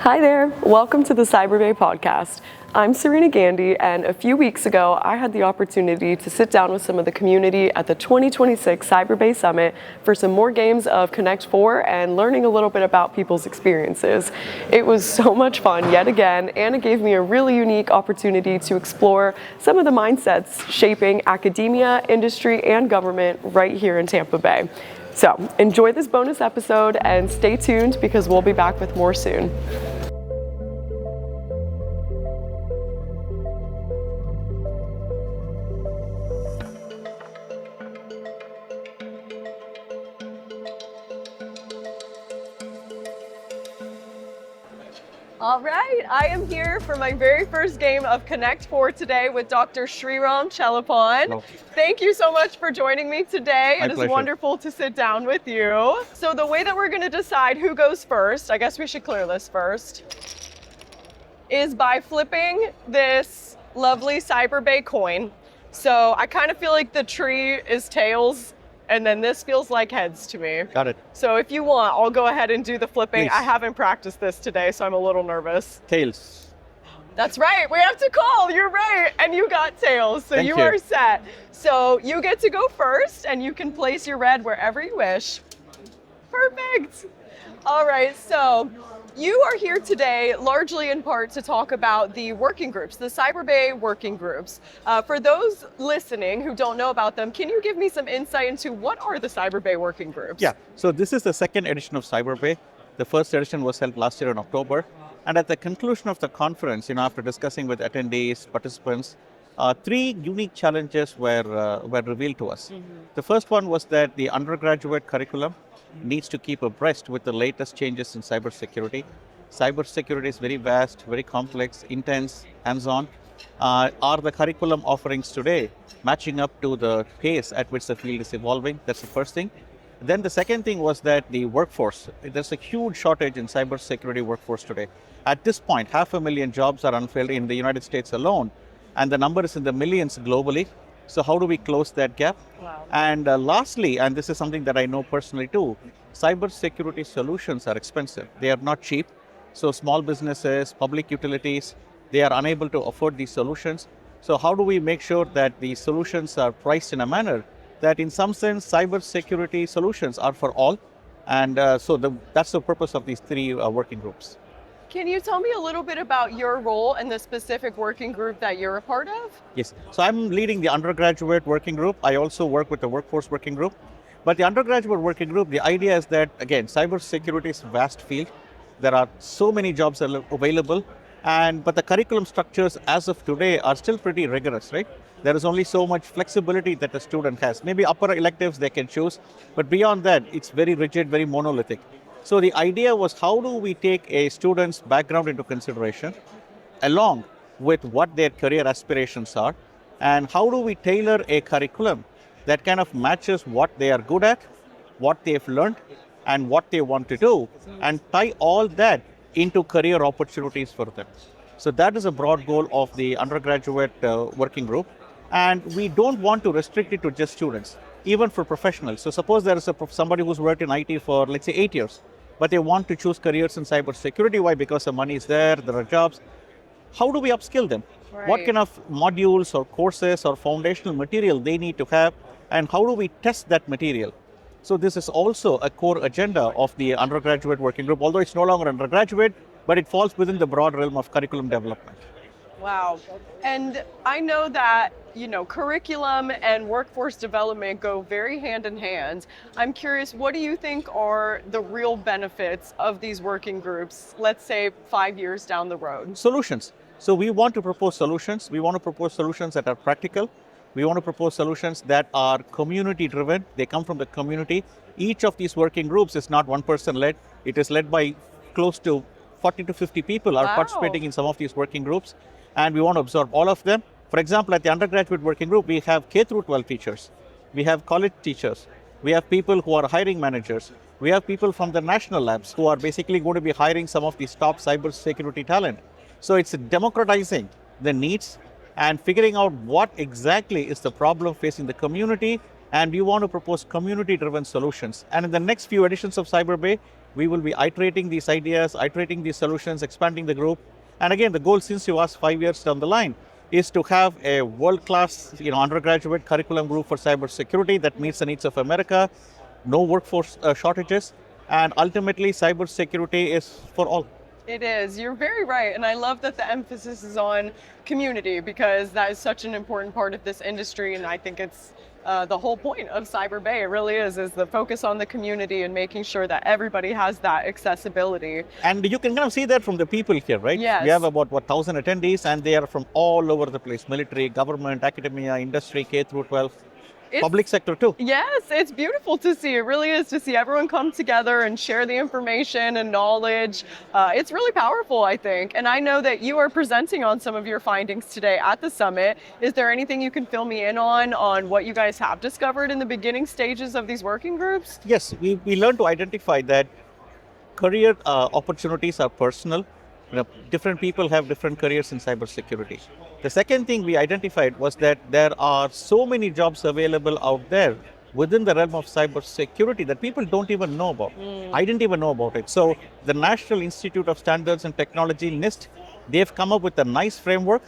Hi there, welcome to the CyberBay Podcast. I'm Sarina Gandy, and a few weeks ago, I had the opportunity to sit down with some of the community at the 2026 CyberBay Summit for some more games of Connect 4 and learning a little bit about people's experiences. It was so much fun yet again, and it gave me a really unique opportunity to explore some of the mindsets shaping academia, industry, and government right here in Tampa Bay. So enjoy this bonus episode and stay tuned because we'll be back with more soon. All right, I am here for my very first game of Connect 4 today with Dr. Sriram Chellappan. Hello. Thank you so much for joining me today. My It is pleasure. wonderful to sit down with you. So the way that we're going to decide who goes first, I guess we should clear this first, is by flipping this lovely CyberBay coin. So I kind of feel like the tree is tails, and then this feels like heads to me. Got it. So if you want, I'll go ahead and do the flipping. Please. I haven't practiced this today, so I'm a little nervous. Tails. That's right, we have to call, you're right. And you got tails, so Thank you you. are set. So you get to go first, and you can place your red wherever you wish. Perfect. All right, so you are here today largely in part to talk about the working groups, the CyberBay working groups. For those listening who don't know about them, can you give me some insight into what are the CyberBay working groups? Yeah, so this is the second edition of CyberBay. The first edition was held last year in October. And at the conclusion of the conference, after discussing with attendees, participants, three unique challenges were revealed to us. The first one was that the undergraduate curriculum needs to keep abreast with the latest changes in cybersecurity. Cybersecurity is very vast, very complex, intense, hands-on. Are the curriculum offerings today matching up to the pace at which the field is evolving? That's the first thing. Then the second thing was that the workforce, there's a huge shortage in cybersecurity workforce today. At this point, 500,000 jobs are unfilled in the United States alone, and the number is in the millions globally. So how do we close that gap? Wow. And lastly, and this is something that I know personally too, cybersecurity solutions are expensive. They are not cheap. So small businesses, public utilities, they are unable to afford these solutions. So how do we make sure that the solutions are priced in a manner that in some sense cybersecurity solutions are for all? And that's the purpose of these three working groups. Can you tell me a little bit about your role in the specific working group that you're a part of? Yes, so I'm leading the undergraduate working group. I also work with the workforce working group. But the undergraduate working group, the idea is that, again, cybersecurity is a vast field. There are so many jobs available, but the curriculum structures as of today are still pretty rigorous, right? There is only so much flexibility that a student has. Maybe upper electives they can choose, but beyond that, it's very rigid, very monolithic. So the idea was, how do we take a student's background into consideration along with what their career aspirations are, and how do we tailor a curriculum that kind of matches what they are good at, what they've learned, and what they want to do, and tie all that into career opportunities for them. So that is a broad goal of the undergraduate working group. And we don't want to restrict it to just students, even for professionals. So suppose there is somebody who's worked in IT for, let's say, 8 years, but they want to choose careers in cybersecurity. Why? Because the money is there are jobs. How do we upskill them? Right. What kind of modules or courses or foundational material they need to have, and how do we test that material? So this is also a core agenda of the undergraduate working group, although it's no longer undergraduate, but it falls within the broad realm of curriculum development. Wow. And I know that, curriculum and workforce development go very hand in hand. I'm curious, what do you think are the real benefits of these working groups, let's say 5 years down the road? Solutions. So we want to propose solutions. We want to propose solutions that are practical. We want to propose solutions that are community driven. They come from the community. Each of these working groups is not one person led. It is led by close to 40 to 50 people are Wow. participating in some of these working groups. And we want to absorb all of them. For example, at the undergraduate working group, we have K through 12 teachers. We have college teachers. We have people who are hiring managers. We have people from the national labs who are basically going to be hiring some of these top cybersecurity talent. So it's democratizing the needs and figuring out what exactly is the problem facing the community, and we want to propose community-driven solutions. And in the next few editions of CyberBay, We will be iterating these ideas, iterating these solutions, expanding the group. And again, the goal, since you asked 5 years down the line, is to have a world-class, undergraduate curriculum group for cybersecurity that meets the needs of America, no workforce shortages, and ultimately cybersecurity is for all. It is. You're very right. And I love that the emphasis is on community, because that is such an important part of this industry. And I think it's the whole point of CyberBay. It really is the focus on the community and making sure that everybody has that accessibility. And you can kind of see that from the people here, right? Yes. We have about 1,000 attendees, and they are from all over the place: military, government, academia, industry, K through 12. Public sector too. Yes, it's beautiful to see. It really is, to see everyone come together and share the information and knowledge. It's really powerful, I think. And I know that you are presenting on some of your findings today at the summit. Is there anything you can fill me in on what you guys have discovered in the beginning stages of these working groups? Yes, we learned to identify that career opportunities are personal. Different people have different careers in cybersecurity. The second thing we identified was that there are so many jobs available out there within the realm of cybersecurity that people don't even know about. I didn't even know about it. So the National Institute of Standards and Technology, NIST, they've come up with a nice framework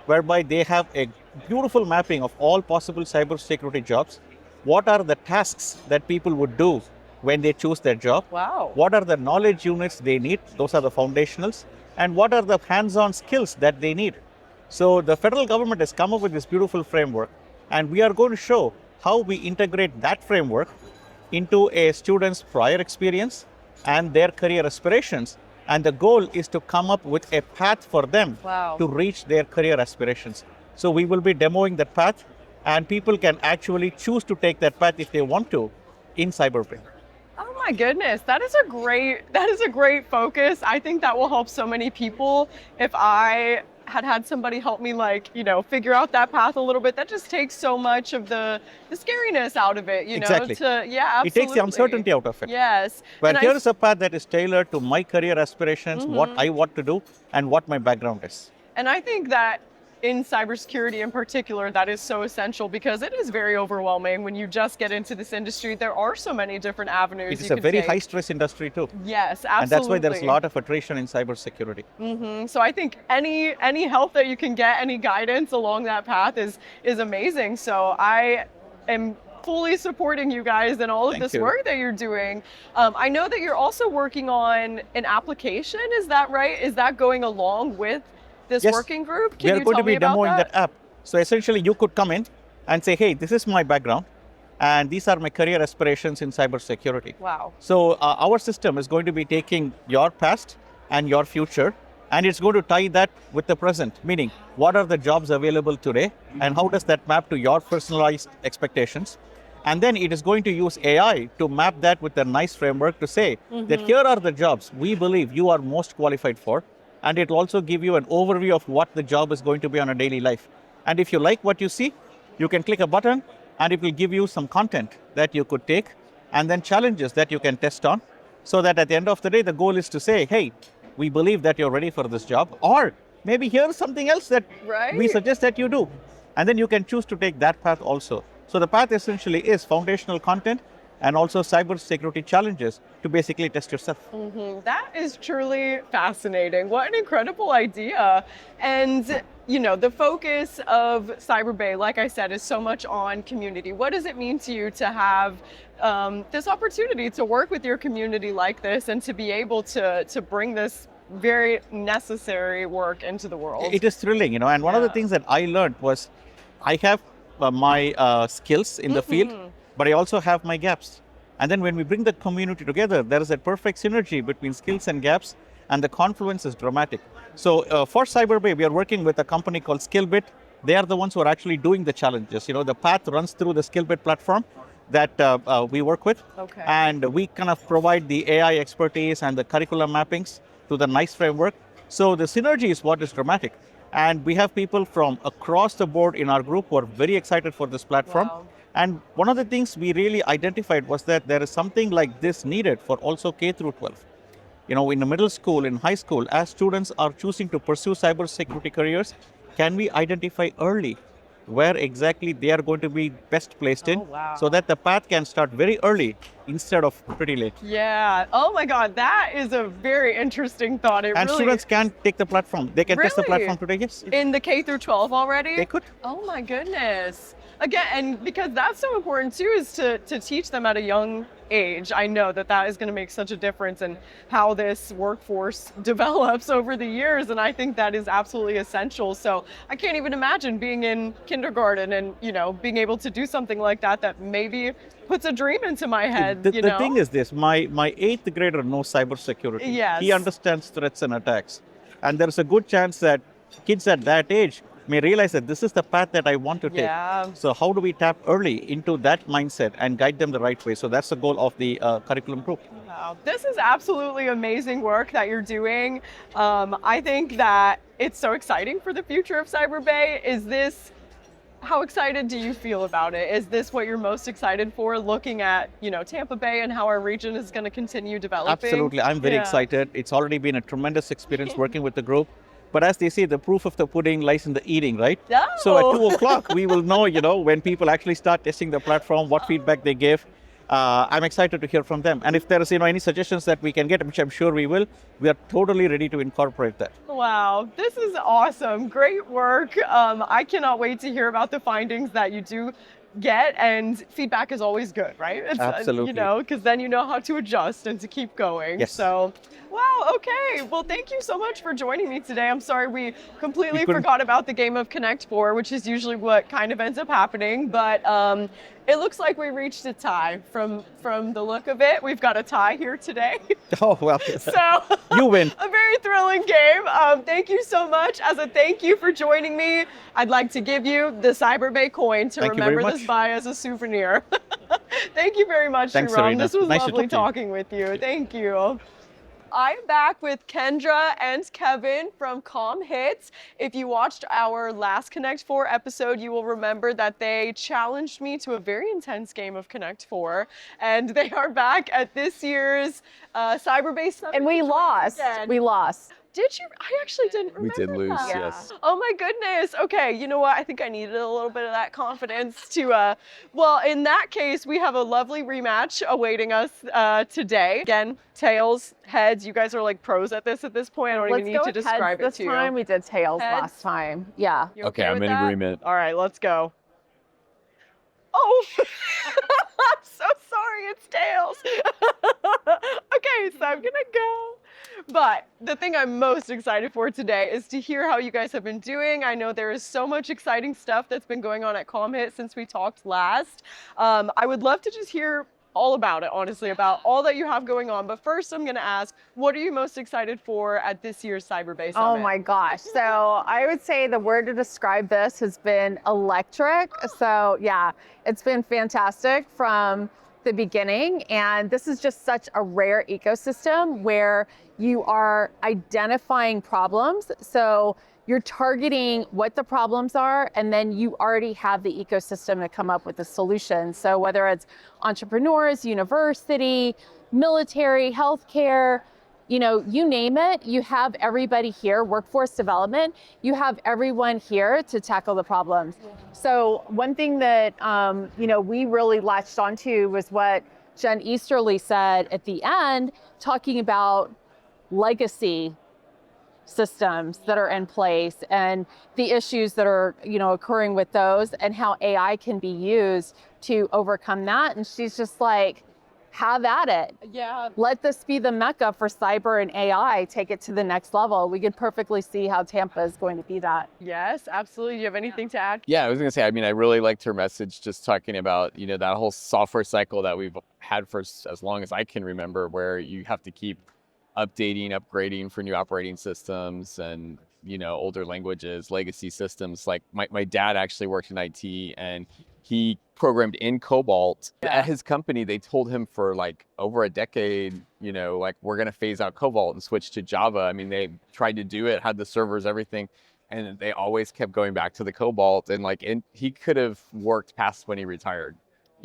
whereby they have a beautiful mapping of all possible cybersecurity jobs. What are the tasks that people would do when they choose their job? Wow. What are the knowledge units they need? Those are the foundationals. And what are the hands-on skills that they need? So the federal government has come up with this beautiful framework, and we are going to show how we integrate that framework into a student's prior experience and their career aspirations. And the goal is to come up with a path for them to reach their career aspirations. So we will be demoing that path, and people can actually choose to take that path if they want to in CyberBay. Oh my goodness, that is a great focus. I think that will help so many people. If I had somebody help me figure out that path a little bit, that just takes so much of the scariness out of it, Exactly. Absolutely. It takes the uncertainty out of it. Yes. Well, here is a path that is tailored to my career aspirations, what I want to do, and what my background is. And I think that in cybersecurity in particular, that is so essential, because it is very overwhelming when you just get into this industry. There are so many different avenues. It is a very high-stress industry too. Yes, absolutely. And that's why there's a lot of attrition in cybersecurity. So I think any help that you can get, any guidance along that path is amazing. So I am fully supporting you guys in all of this work that you're doing. I know that you're also working on an application. Is that right? Is that going along with this working group? We are going to be demoing that app. So essentially you could come in and say, hey, this is my background and these are my career aspirations in cybersecurity. Wow. So our system is going to be taking your past and your future, and it's going to tie that with the present, meaning what are the jobs available today and how does that map to your personalized expectations? And then it is going to use AI to map that with a nice framework to say that here are the jobs we believe you are most qualified for. And it will also give you an overview of what the job is going to be on a daily life. And if you like what you see, you can click a button and it will give you some content that you could take and then challenges that you can test on, so that at the end of the day, the goal is to say, hey, we believe that you're ready for this job, or maybe here's something else that we suggest that you do. And then you can choose to take that path also. So the path essentially is foundational content and also cybersecurity challenges to basically test yourself. That is truly fascinating. What an incredible idea. And the focus of CyberBay, like I said, is so much on community. What does it mean to you to have this opportunity to work with your community like this and to be able to bring this very necessary work into the world? It is thrilling, and one of the things that I learned was I have my skills in the field, but I also have my gaps. And then when we bring the community together, there is a perfect synergy between skills and gaps, and the confluence is dramatic. So for CyberBay, we are working with a company called Skillbit. They are the ones who are actually doing the challenges. The path runs through the Skillbit platform that we work with. And we kind of provide the AI expertise and the curriculum mappings to the NICE framework. So the synergy is what is dramatic. And we have people from across the board in our group who are very excited for this platform. And one of the things we really identified was that there is something like this needed for also K through 12. In the middle school, in high school, as students are choosing to pursue cybersecurity careers, can we identify early where exactly they are going to be best placed in, wow. so that the path can start very early instead of pretty late. Yeah. Oh my God, that is a very interesting thought. It And really students can take the platform. They can test the Really? platform today, yes. in the K through 12 already? They could. Oh my goodness. Again, and because that's so important too, is to teach them at a young age. I know that is going to make such a difference in how this workforce develops over the years, and I think that is absolutely essential. So I can't even imagine being in kindergarten and, being able to do something like that maybe puts a dream into my head. The thing is this, my 8th grader knows cybersecurity. Yes. He understands threats and attacks. And there's a good chance that kids at that age may realize that this is the path that I want to take. Yeah. So how do we tap early into that mindset and guide them the right way? So that's the goal of the curriculum group. Wow. This is absolutely amazing work that you're doing. I think that it's so exciting for the future of CyberBay. How excited do you feel about it? Is this what you're most excited for, looking at, Tampa Bay and how our region is going to continue developing? Absolutely. I'm very excited. It's already been a tremendous experience working with the group. But as they say, the proof of the pudding lies in the eating, right? Oh. So at 2 o'clock, we will know, when people actually start testing the platform, what feedback they give. I'm excited to hear from them. And if there is, any suggestions that we can get, which I'm sure we will, we are totally ready to incorporate that. Wow, this is awesome. Great work. I cannot wait to hear about the findings that you do get, and feedback is always good, right? Absolutely. Because then you know how to adjust and to keep going. Yes. So, wow, okay. Well, thank you so much for joining me today. I'm sorry we completely forgot about the game of Connect 4, which is usually what kind of ends up happening, but it looks like we reached a tie from the look of it. We've got a tie here today. Oh, well. So You win. A very thrilling game. Thank you so much. As a thank you for joining me, I'd like to give you the CyberBay coin to remember this by as a souvenir. Thank you very much, Thanks, Sriram. Sarina. This was Nice to lovely talk to talking with you. Thank you. I'm back with Kendra and Kevin from Com Hits. If you watched our last Connect 4 episode, you will remember that they challenged me to a very intense game of Connect 4, and they are back at this year's CyberBay Summit. And we lost. We lost. Did you? I actually didn't remember We did lose, that. yes. Oh my goodness. Okay, you know what? I think I needed a little bit of that confidence to, well, in that case, we have a lovely rematch awaiting us today. Again, tails, heads, you guys are like pros at this point. I don't even need to describe it to you. This time we did tails Heads? last time. Yeah. You Okay, I'm with in that? agreement. All right, let's go. Oh, I'm so sorry, it's tails. Okay, so I'm gonna go. But the thing I'm most excited for today is to hear how you guys have been doing. I know there is so much exciting stuff that's been going on at ComHit since we talked last. I would love to just hear all about it, honestly, about all that you have going on. But first, I'm going to ask, what are you most excited for at this year's CyberBay Summit? Oh my gosh. So I would say the word to describe this has been electric. So yeah, it's been fantastic from the beginning. And this is just such a rare ecosystem where you are identifying problems. So you're targeting what the problems are, and then you already have the ecosystem to come up with a solution. So whether it's entrepreneurs, university, military, healthcare, you name it, you have everybody here, workforce development, you have everyone here to tackle the problems. So one thing that, we really latched onto was what Jen Easterly said at the end, talking about legacy systems that are in place and the issues that are, occurring with those and how AI can be used to overcome that. And she's just like, have at it. Yeah. Let this be the mecca for cyber and AI. Take it to the next level. We can perfectly see how Tampa is going to be that. Yes, absolutely. Do you have anything to add? Yeah, I was going to say, I really liked her message, just talking about, that whole software cycle that we've had for as long as I can remember, where you have to keep updating, upgrading for new operating systems and, older languages, legacy systems. Like my dad actually worked in IT, and he programmed in COBOL. Yeah. At his company, they told him for like over a decade, we're going to phase out COBOL and switch to Java. They tried to do it, had the servers, everything, and they always kept going back to the COBOL. And he could have worked past when he retired.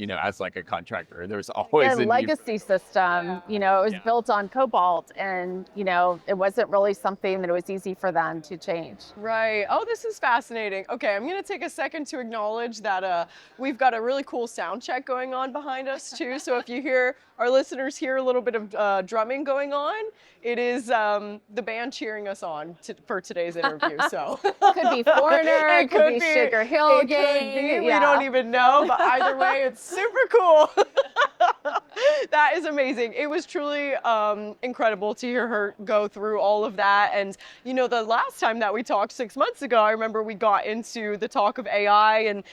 as like a contractor. There's always The a need. legacy system, it was built on Cobalt, and it wasn't really something that it was easy for them to change. Right. Oh, this is fascinating. Okay, I'm going to take a second to acknowledge that we've got a really cool sound check going on behind us too. So if you hear our listeners hear a little bit of drumming going on, it is the band cheering us on for today's interview. So Could be Foreigner, it could be Sugar Hill it Gang. could be. We don't even know, but either way, it's super cool. That is amazing. It was truly incredible to hear her go through all of that. And, the last time that we talked 6 months ago, I remember we got into the talk of AI and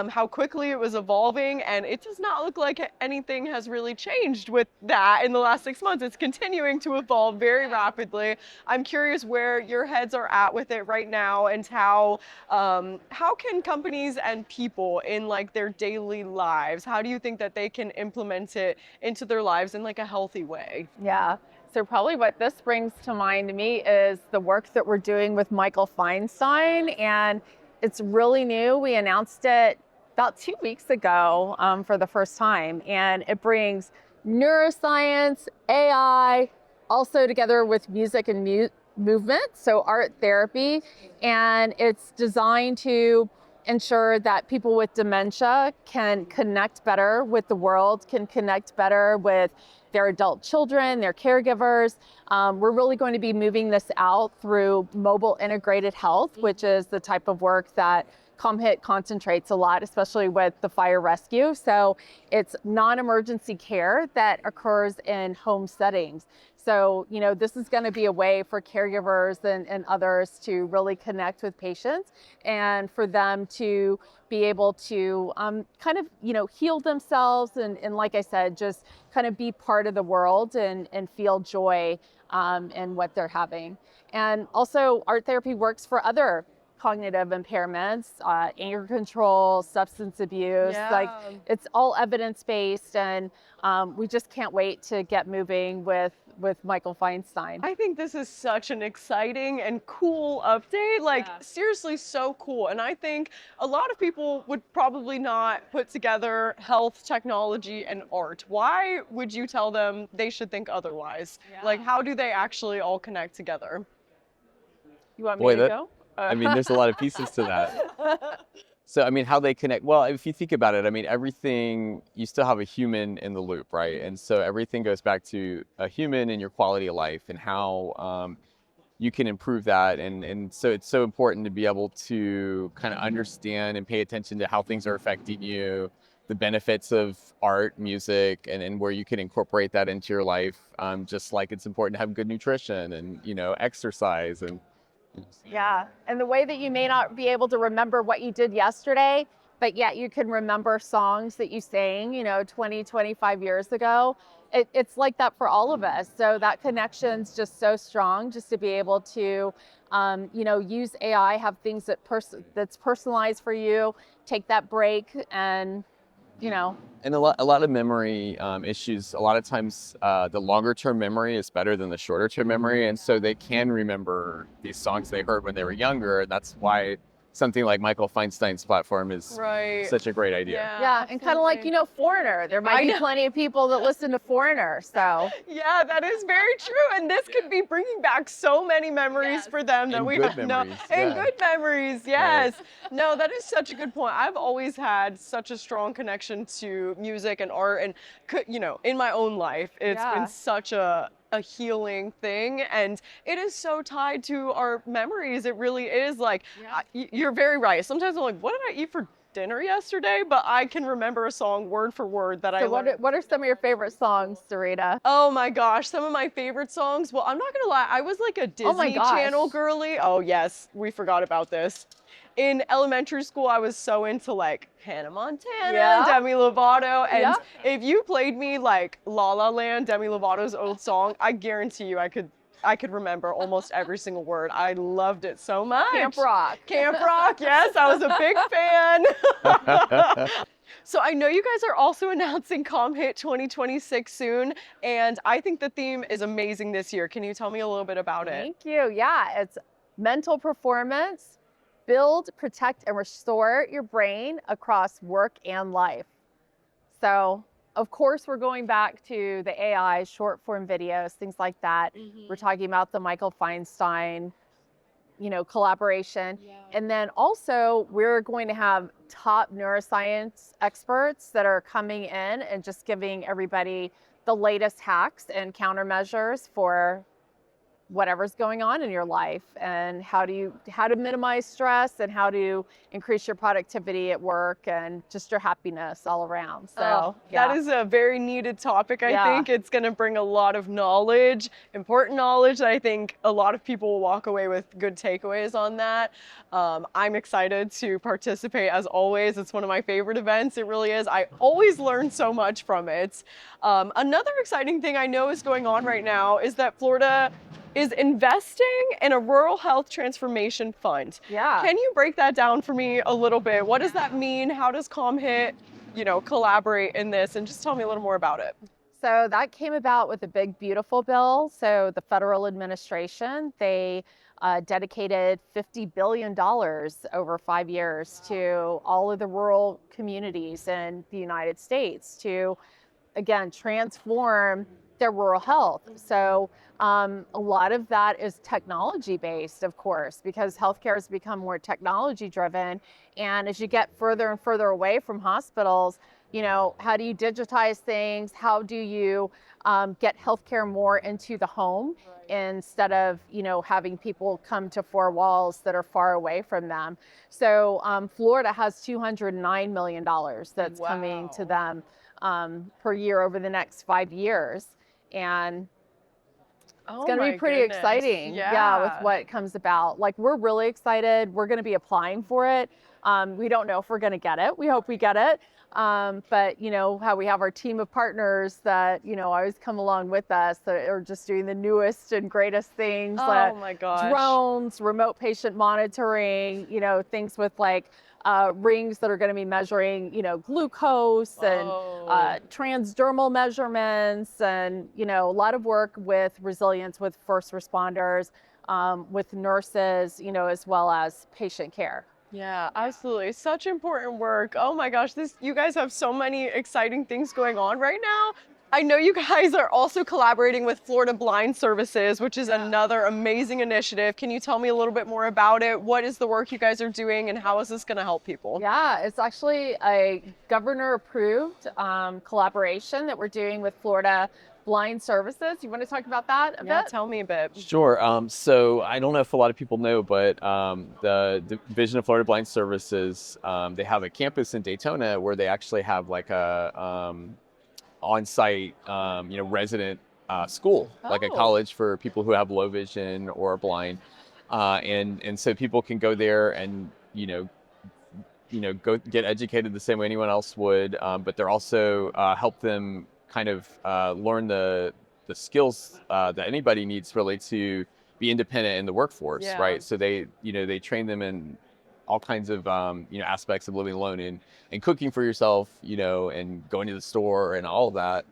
how quickly it was evolving. And it does not look like anything has really changed with that in the last 6 months. It's continuing to evolve very rapidly. I'm curious where your heads are at with it right now, and how can companies and people in like their daily lives, how do you think that they can implement it into their lives in like a healthy way? Yeah. So probably what this brings to mind to me is the work that we're doing with Michael Feinstein, and it's really new. We announced it about 2 weeks ago for the first time, and it brings neuroscience, AI, also together with music and movement, so art therapy, and it's designed to ensure that people with dementia can connect better with the world, can connect better with their adult children, their caregivers. We're really going to be moving this out through mobile integrated health, which is the type of work that ComHit concentrates a lot, especially with the fire rescue. So it's non-emergency care that occurs in home settings. So, this is going to be a way for caregivers and others to really connect with patients, and for them to be able to kind of, heal themselves and like I said, just kind of be part of the world and feel joy in what they're having. And also art therapy works for other cognitive impairments, anger control, substance abuse. Yeah. Like, it's all evidence-based, and we just can't wait to get moving with Michael Feinstein. I think this is such an exciting and cool update. Seriously, so cool. And I think a lot of people would probably not put together health, technology, and art. Why would you tell them they should think otherwise? Like, how do they actually all connect together? You want me to go? There's a lot of pieces to that. So, how they connect, well, if you think about it, everything, you still have a human in the loop, right? And so everything goes back to a human and your quality of life and how you can improve that. And so it's so important to be able to kind of understand and pay attention to how things are affecting you, the benefits of art, music, and where you can incorporate that into your life. Just like it's important to have good nutrition and, exercise and Yeah, and the way that you may not be able to remember what you did yesterday, but yet you can remember songs that you sang, 20, 25 years ago. It's like that for all of us. So that connection's just so strong, just to be able to, use AI, have things that's personalized for you, take that break, and And a lot of memory issues, a lot of times the longer term memory is better than the shorter term memory. And so they can remember these songs they heard when they were younger. And that's why something like Michael Feinstein's platform is such a great idea. Yeah, and kind of like, Foreigner. There might be plenty of people that listen to Foreigner, so. Yeah, that is very true. And this could be bringing back so many memories for them that we have no. And good memories, yes. Right. No, that is such a good point. I've always had such a strong connection to music and art, and, in my own life, it's been such a healing thing, and it is so tied to our memories. It really is. Like, you're very right. Sometimes I'm like, what did I eat for dinner yesterday? But I can remember a song word for word that I learned. What are some of your favorite songs, Sarina? Oh my gosh, some of my favorite songs. Well, I'm not gonna lie, I was like a Disney Channel girly. Oh yes, we forgot about this. In elementary school, I was so into like Hannah Montana and Demi Lovato. And if you played me like La La Land, Demi Lovato's old song, I guarantee you I could remember almost every single word. I loved it so much. Camp Rock. Camp Rock, yes, I was a big fan. So I know you guys are also announcing ComHit 2026 soon, and I think the theme is amazing this year. Can you tell me a little bit about it? Thank you. Yeah, it's mental performance. Build, protect, and restore your brain across work and life. So of course, we're going back to the AI, short form videos, things like that. We're talking about the Michael Feinstein, collaboration. And then also we're going to have top neuroscience experts that are coming in and just giving everybody the latest hacks and countermeasures for whatever's going on in your life, and how to minimize stress, and how to increase your productivity at work, and just your happiness all around. So that is a very needed topic. I think it's going to bring a lot of knowledge, important knowledge, that I think a lot of people will walk away with good takeaways on that. I'm excited to participate as always. It's one of my favorite events. It really is. I always learn so much from it. Another exciting thing I know is going on right now is that Florida is investing in a rural health transformation fund. Yeah. Can you break that down for me a little bit? What does that mean? How does ComHit, collaborate in this? And just tell me a little more about it. So that came about with the Big Beautiful Bill. So the federal administration, they dedicated $50 billion over 5 years to all of the rural communities in the United States to, again, transform their rural health. So a lot of that is technology based, of course, because healthcare has become more technology driven. And as you get further and further away from hospitals, how do you digitize things? How do you get healthcare more into the home instead of, having people come to four walls that are far away from them? So Florida has $209 million that's coming to them per year over the next 5 years. And it's going to be pretty exciting, with what comes about. Like, we're really excited. We're going to be applying for it. We don't know if we're going to get it. We hope we get it. But how we have our team of partners that, always come along with us that are just doing the newest and greatest things. Oh my gosh. Drones, remote patient monitoring, things with like rings that are going to be measuring, glucose and transdermal measurements, and, a lot of work with resilience with first responders, with nurses, as well as patient care. Yeah, absolutely. Such important work. Oh my gosh, you guys have so many exciting things going on right now. I know you guys are also collaborating with Florida Blind Services, which is another amazing initiative. Can you tell me a little bit more about it? What is the work you guys are doing, and how is this going to help people? Yeah, it's actually a governor-approved collaboration that we're doing with Florida Blind Services. You want to talk about that a bit? Yeah, tell me a bit. Sure. So I don't know if a lot of people know, but the Division of Florida Blind Services, they have a campus in Daytona where they actually have like a on-site, resident school, like a college for people who have low vision or are blind, and so people can go there and go get educated the same way anyone else would, but they're also help them kind of learn the skills that anybody needs really to be independent in the workforce, right? So they train them in all kinds of aspects of living alone and cooking for yourself, and going to the store and all of that.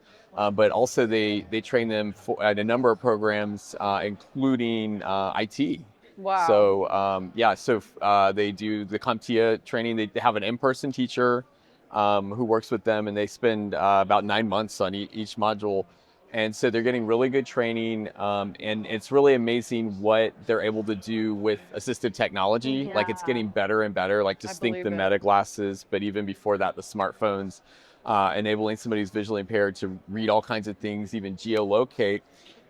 But also they train them at a number of programs, including IT. Wow. So they do the CompTIA training. They have an in-person teacher who works with them, and they spend about 9 months on each module. And so they're getting really good training, and it's really amazing what they're able to do with assistive technology. Like, it's getting better and better. Like, just think the Meta glasses, but even before that, the smartphones, enabling somebody who's visually impaired to read all kinds of things, even geolocate.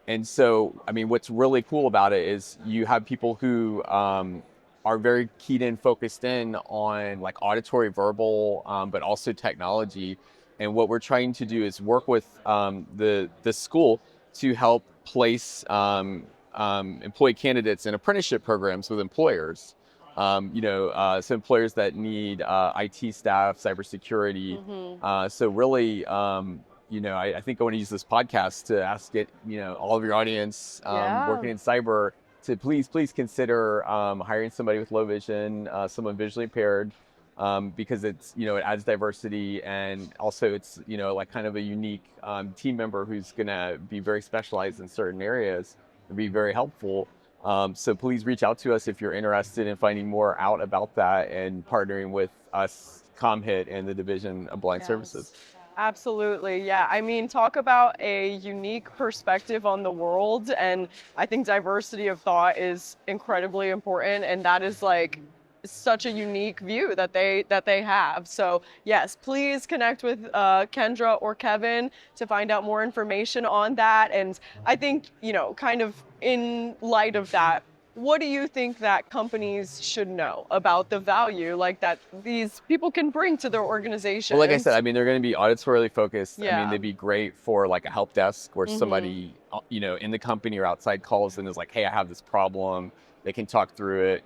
And so, I mean, what's really cool about it is you have people who are very keyed in, focused in on like auditory, verbal, but also technology. And what we're trying to do is work with the school to help place employee candidates in apprenticeship programs with employers. So employers that need IT staff, cybersecurity. So really, I think I want to use this podcast to ask all of your audience working in cyber to please consider hiring somebody with low vision, someone visually impaired. Because it's, it adds diversity, and also it's, like kind of a unique team member who's going to be very specialized in certain areas and be very helpful. So please reach out to us if you're interested in finding more out about that and partnering with us, ComHit, and the Division of Blind Services. Absolutely. Yeah. I mean, talk about a unique perspective on the world. And I think diversity of thought is incredibly important. And that is like such a unique view that they have. So yes, please connect with Kendra or Kevin to find out more information on that. And I think, kind of in light of that, what do you think that companies should know about the value like that these people can bring to their organization? Well, like I said, I mean, they're going to be auditorily focused. I Yeah. mean, they'd be great for like a help desk where somebody, in the company or outside calls and is like, hey, I have this problem. They can talk through it,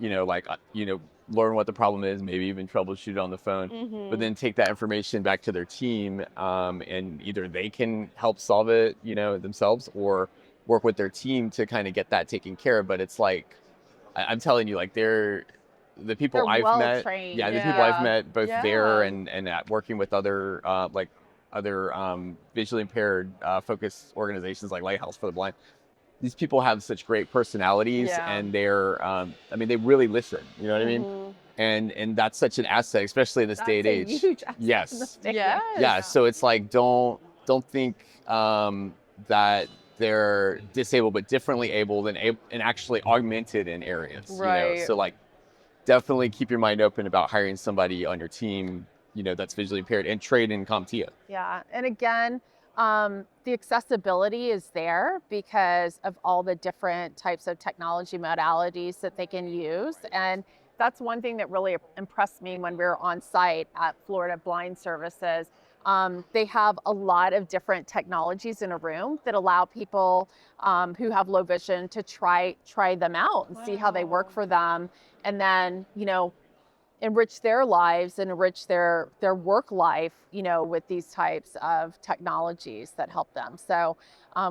learn what the problem is, maybe even troubleshoot it on the phone, but then take that information back to their team, and either they can help solve it, themselves, or work with their team to kind of get that taken care of. But it's like, I'm telling you, like the people They're I've well met, trained. the people I've met both Yeah. there and at working with other visually impaired focused organizations like Lighthouse for the Blind. These people have such great personalities, Yeah. and they're, they really listen. You know what I mean? And that's such an asset, especially in this day and That's a age. huge asset in Yes. this day and Yes. age. Yeah. So it's like, don't think that they're disabled, but differently abled and actually augmented in areas. Right. So like, definitely keep your mind open about hiring somebody on your team, that's visually impaired and trained in CompTIA. Yeah, and again, the accessibility is there because of all the different types of technology modalities that they can use. And that's one thing that really impressed me when we were on site at Florida Blind Services. They have a lot of different technologies in a room that allow people who have low vision to try them out and see how they work for them. And then, enrich their lives and enrich their work life, with these types of technologies that help them. So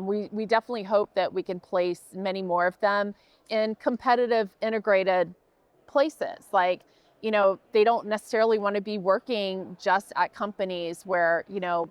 we definitely hope that we can place many more of them in competitive integrated places. Like, they don't necessarily want to be working just at companies where,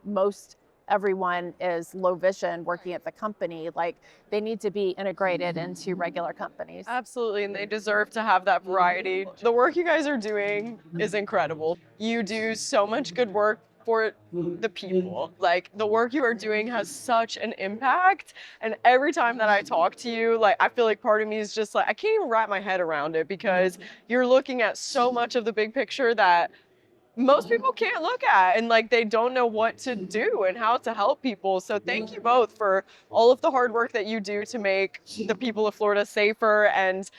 most everyone is low vision working at the company. Like, they need to be integrated into regular companies. Absolutely, and they deserve to have that variety. The work you guys are doing is incredible. You do so much good work for the people. Like, the work you are doing has such an impact, and every time that I talk to you, like, I feel like part of me is just like, I can't even wrap my head around it, because you're looking at so much of the big picture that most people can't look at, and like, they don't know what to do and how to help people. So thank you both for all of the hard work that you do to make the people of Florida safer and,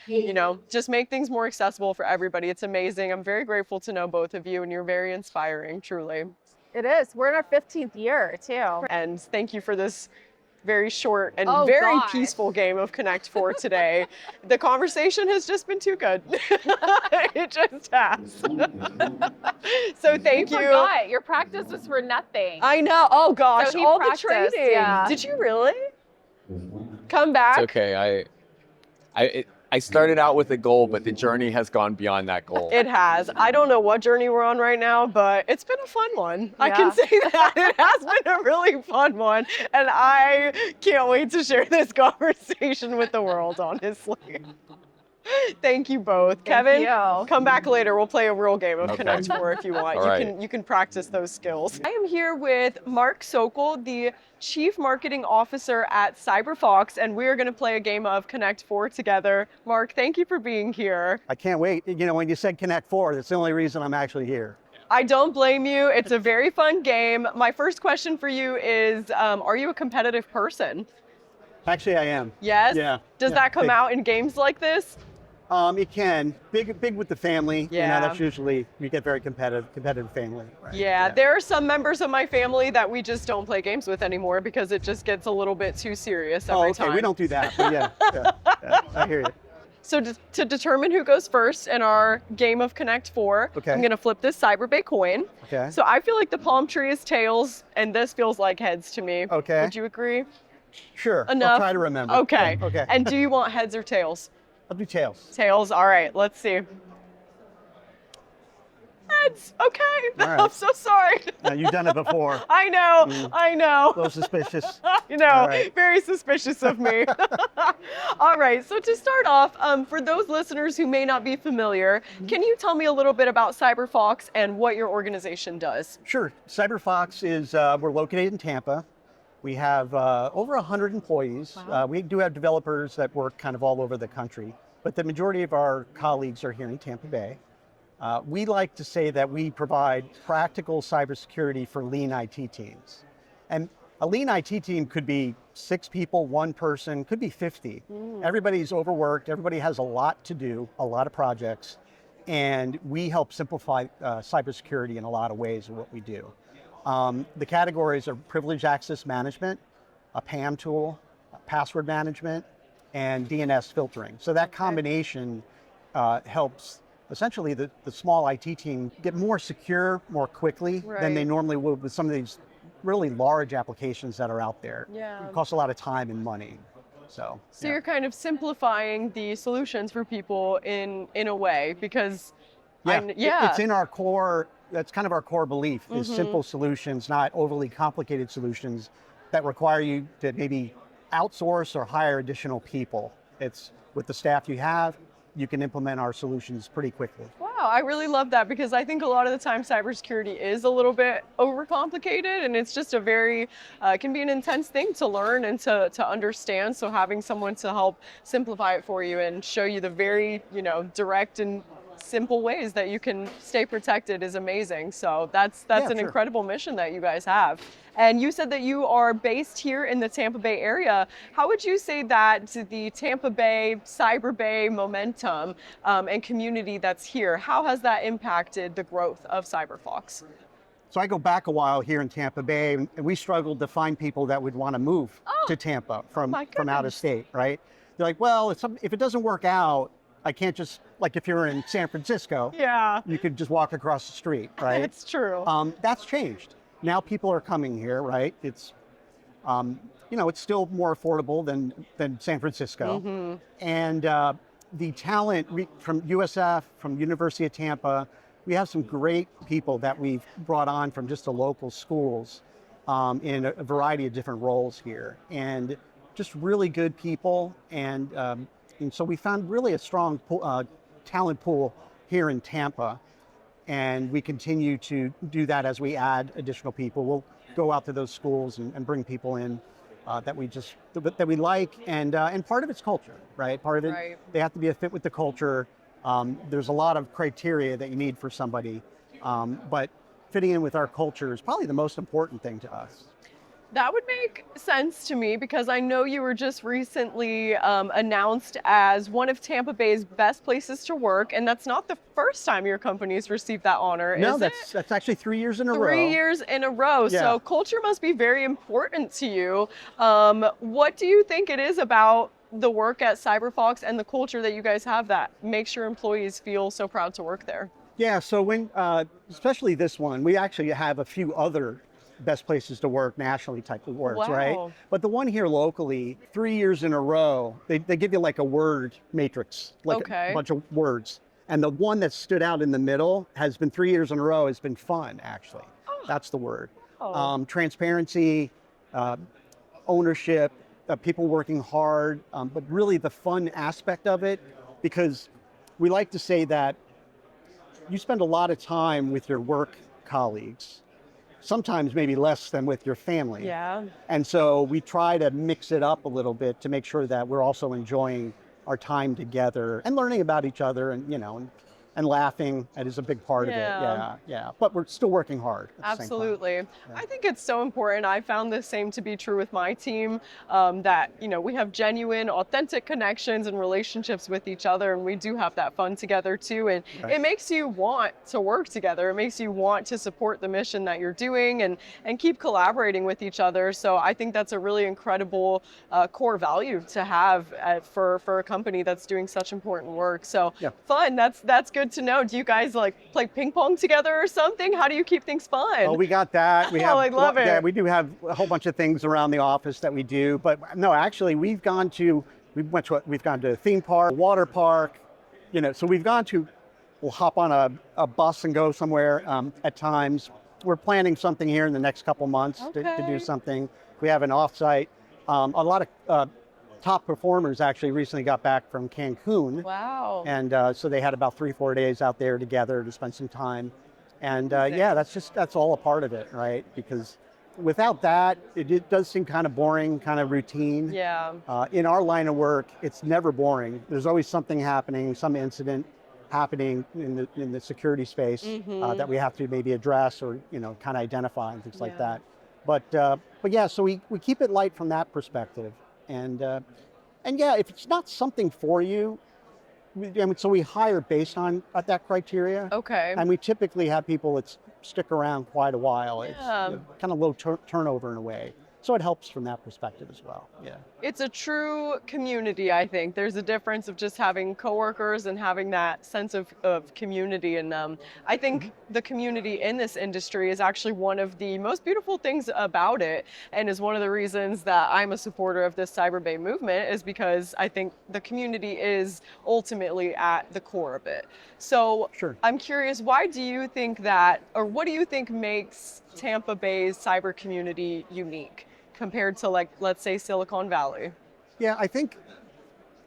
just make things more accessible for everybody. It's amazing. I'm very grateful to know both of you, and you're very inspiring, truly. It is. We're in our 15th year too. And thank you for this very short and Oh, very gosh. peaceful game of Connect 4 today. The conversation has just been too good. It just has. So thank you. Forgot. Your practice was for nothing. I know. Oh gosh, So he all the practiced, training. yeah. Did you really? Come back. It's okay. I started out with a goal, but the journey has gone beyond that goal. It has. I don't know what journey we're on right now, but it's been a fun one. I can Yeah. say that. It has been a really fun one. And I can't wait to share this conversation with the world, honestly. Thank you both. Kevin, you. come back later. We'll play a real game of Okay. Connect 4 if you want. All right. You can practice those skills. I am here with Mark Sokol, the Chief Marketing Officer at CyberFox, and we are going to play a game of Connect 4 together. Mark, thank you for being here. I can't wait. When you said Connect 4, that's the only reason I'm actually here. I don't blame you. It's a very fun game. My first question for you is, are you a competitive person? Actually, I am. Yes? Yeah. Does Yeah, that come big. out in games like this? It can. Big with the family. Yeah. That's usually, we get very competitive family. Right? Yeah, there are some members of my family that we just don't play games with anymore because it just gets a little bit too serious every Oh, okay. time. We don't do that. But yeah, I hear you. So to determine who goes first in our game of Connect 4, Okay. I'm going to flip this CyberBay coin. Okay. So I feel like the palm tree is tails, and this feels like heads to me. Okay. Would you agree? Sure. Enough? I'll try to remember. Okay. Okay. And do you want heads or tails? I'll do tails. Tails. All right, let's see. Heads. Okay. All right. I'm so sorry. You've done it before. I know. I A know. little suspicious. You know, All right. very suspicious of me. All right, so to start off, for those listeners who may not be familiar, can you tell me a little bit about CyberFox and what your organization does? Sure. CyberFox is, we're located in Tampa. We have over 100 employees. Wow. We do have developers that work kind of all over the country, but the majority of our colleagues are here in Tampa Bay. We like to say that we provide practical cybersecurity for lean IT teams. And a lean IT team could be 6 people, 1 person, could be 50. Everybody's overworked, everybody has a lot to do, a lot of projects, and we help simplify cybersecurity in a lot of ways of what we do. The categories are privileged access management, a PAM tool, password management, and DNS filtering. So that combination helps essentially the small IT team get more secure more quickly than they normally would with some of these really large applications that are out there. Yeah. It costs a lot of time and money. So yeah. You're kind of simplifying the solutions for people in a way because It's in our core, that's kind of our core belief, is simple solutions, not overly complicated solutions that require you to maybe outsource or hire additional people. It's with the staff you have, you can implement our solutions pretty quickly. Wow, I really love that because I think a lot of the time cybersecurity is a little bit overcomplicated and it's just a very, can be an intense thing to learn and to understand. So having someone to help simplify it for you and show you the very, direct and simple ways that you can stay protected is amazing. So that's an incredible mission that you guys have. And you said that you are based here in the Tampa Bay area. How would you say that the Tampa Bay, CyberBay momentum and community that's here, how has that impacted the growth of CyberFox? So I go back a while here in Tampa Bay, and we struggled to find people that would want to move to Tampa from out of state, right? They're like, well, if it doesn't work out, I can't just, like if you're in San Francisco, you could just walk across the street, right? It's true. That's changed. Now people are coming here, right? It's, it's still more affordable than San Francisco. And the talent from USF, from University of Tampa, we have some great people that we've brought on from just the local schools in a variety of different roles here. And just really good people. And so we found really a strong talent pool here in Tampa, and we continue to do that as we add additional people. We'll go out to those schools and bring people in that we like, and part of it's culture, right? Part of it, they have to be a fit with the culture. There's a lot of criteria that you need for somebody, but fitting in with our culture is probably the most important thing to us. That would make sense to me because I know you were just recently announced as one of Tampa Bay's best places to work, and that's not the first time your company's received that honor, no, is that's actually 3 years in a row. 3 years in a row. Yeah. So culture must be very important to you. What do you think it is about the work at CyberFox and the culture that you guys have that makes your employees feel so proud to work there? Yeah, so when, especially this one, we actually have a few other best places to work nationally type of awards, right? But the one here locally, 3 years in a row, they give you like a word matrix, like a bunch of words. And the one that stood out in the middle has been 3 years in a row, has been fun, actually. That's the word. Transparency, ownership, people working hard, but really the fun aspect of it, because we like to say that you spend a lot of time with your work colleagues, sometimes maybe less than with your family. Yeah. And so we try to mix it up a little bit to make sure that we're also enjoying our time together and learning about each other, and laughing. That is a big part of it. Yeah. But we're still working hard. Absolutely. Yeah. I think it's so important. I found the same to be true with my team, that, we have genuine, authentic connections and relationships with each other, and we do have that fun together too. And it makes you want to work together. It makes you want to support the mission that you're doing and keep collaborating with each other. So I think that's a really incredible core value to have for a company that's doing such important work. So fun. That's good to know. Do you guys play ping pong together or something? How do you keep things fun? Oh, we got that. We I love it. Yeah, we do have a whole bunch of things around the office that we do. But no, actually, we've gone to a theme park, water park, so we've gone to we'll hop on a bus and go somewhere at times. We're planning something here in the next couple months to do something. We have an offsite. A lot of top performers actually recently got back from Cancun. Wow. And so they had about 3-4 days out there together to spend some time. And yeah, that's all a part of it, right? Because without that, it does seem kind of boring, kind of routine. Yeah. In our line of work, it's never boring. There's always something happening, some incident happening in the security space that we have to maybe address or kind of identify and things like that. But yeah, so we keep it light from that perspective. And yeah, if it's not something for you, so we hire based on that criteria. Okay. And we typically have people that stick around quite a while. It's kind of low turnover in a way. So it helps from that perspective as well. Yeah. It's a true community, I think. There's a difference of just having coworkers and having that sense of community. And I think the community in this industry is actually one of the most beautiful things about it, and is one of the reasons that I'm a supporter of this CyberBay movement, is because I think the community is ultimately at the core of it. So Sure. I'm curious, why do you think that, or what do you think makes Tampa Bay's cyber community unique compared to, like, let's say Silicon Valley? Yeah, I think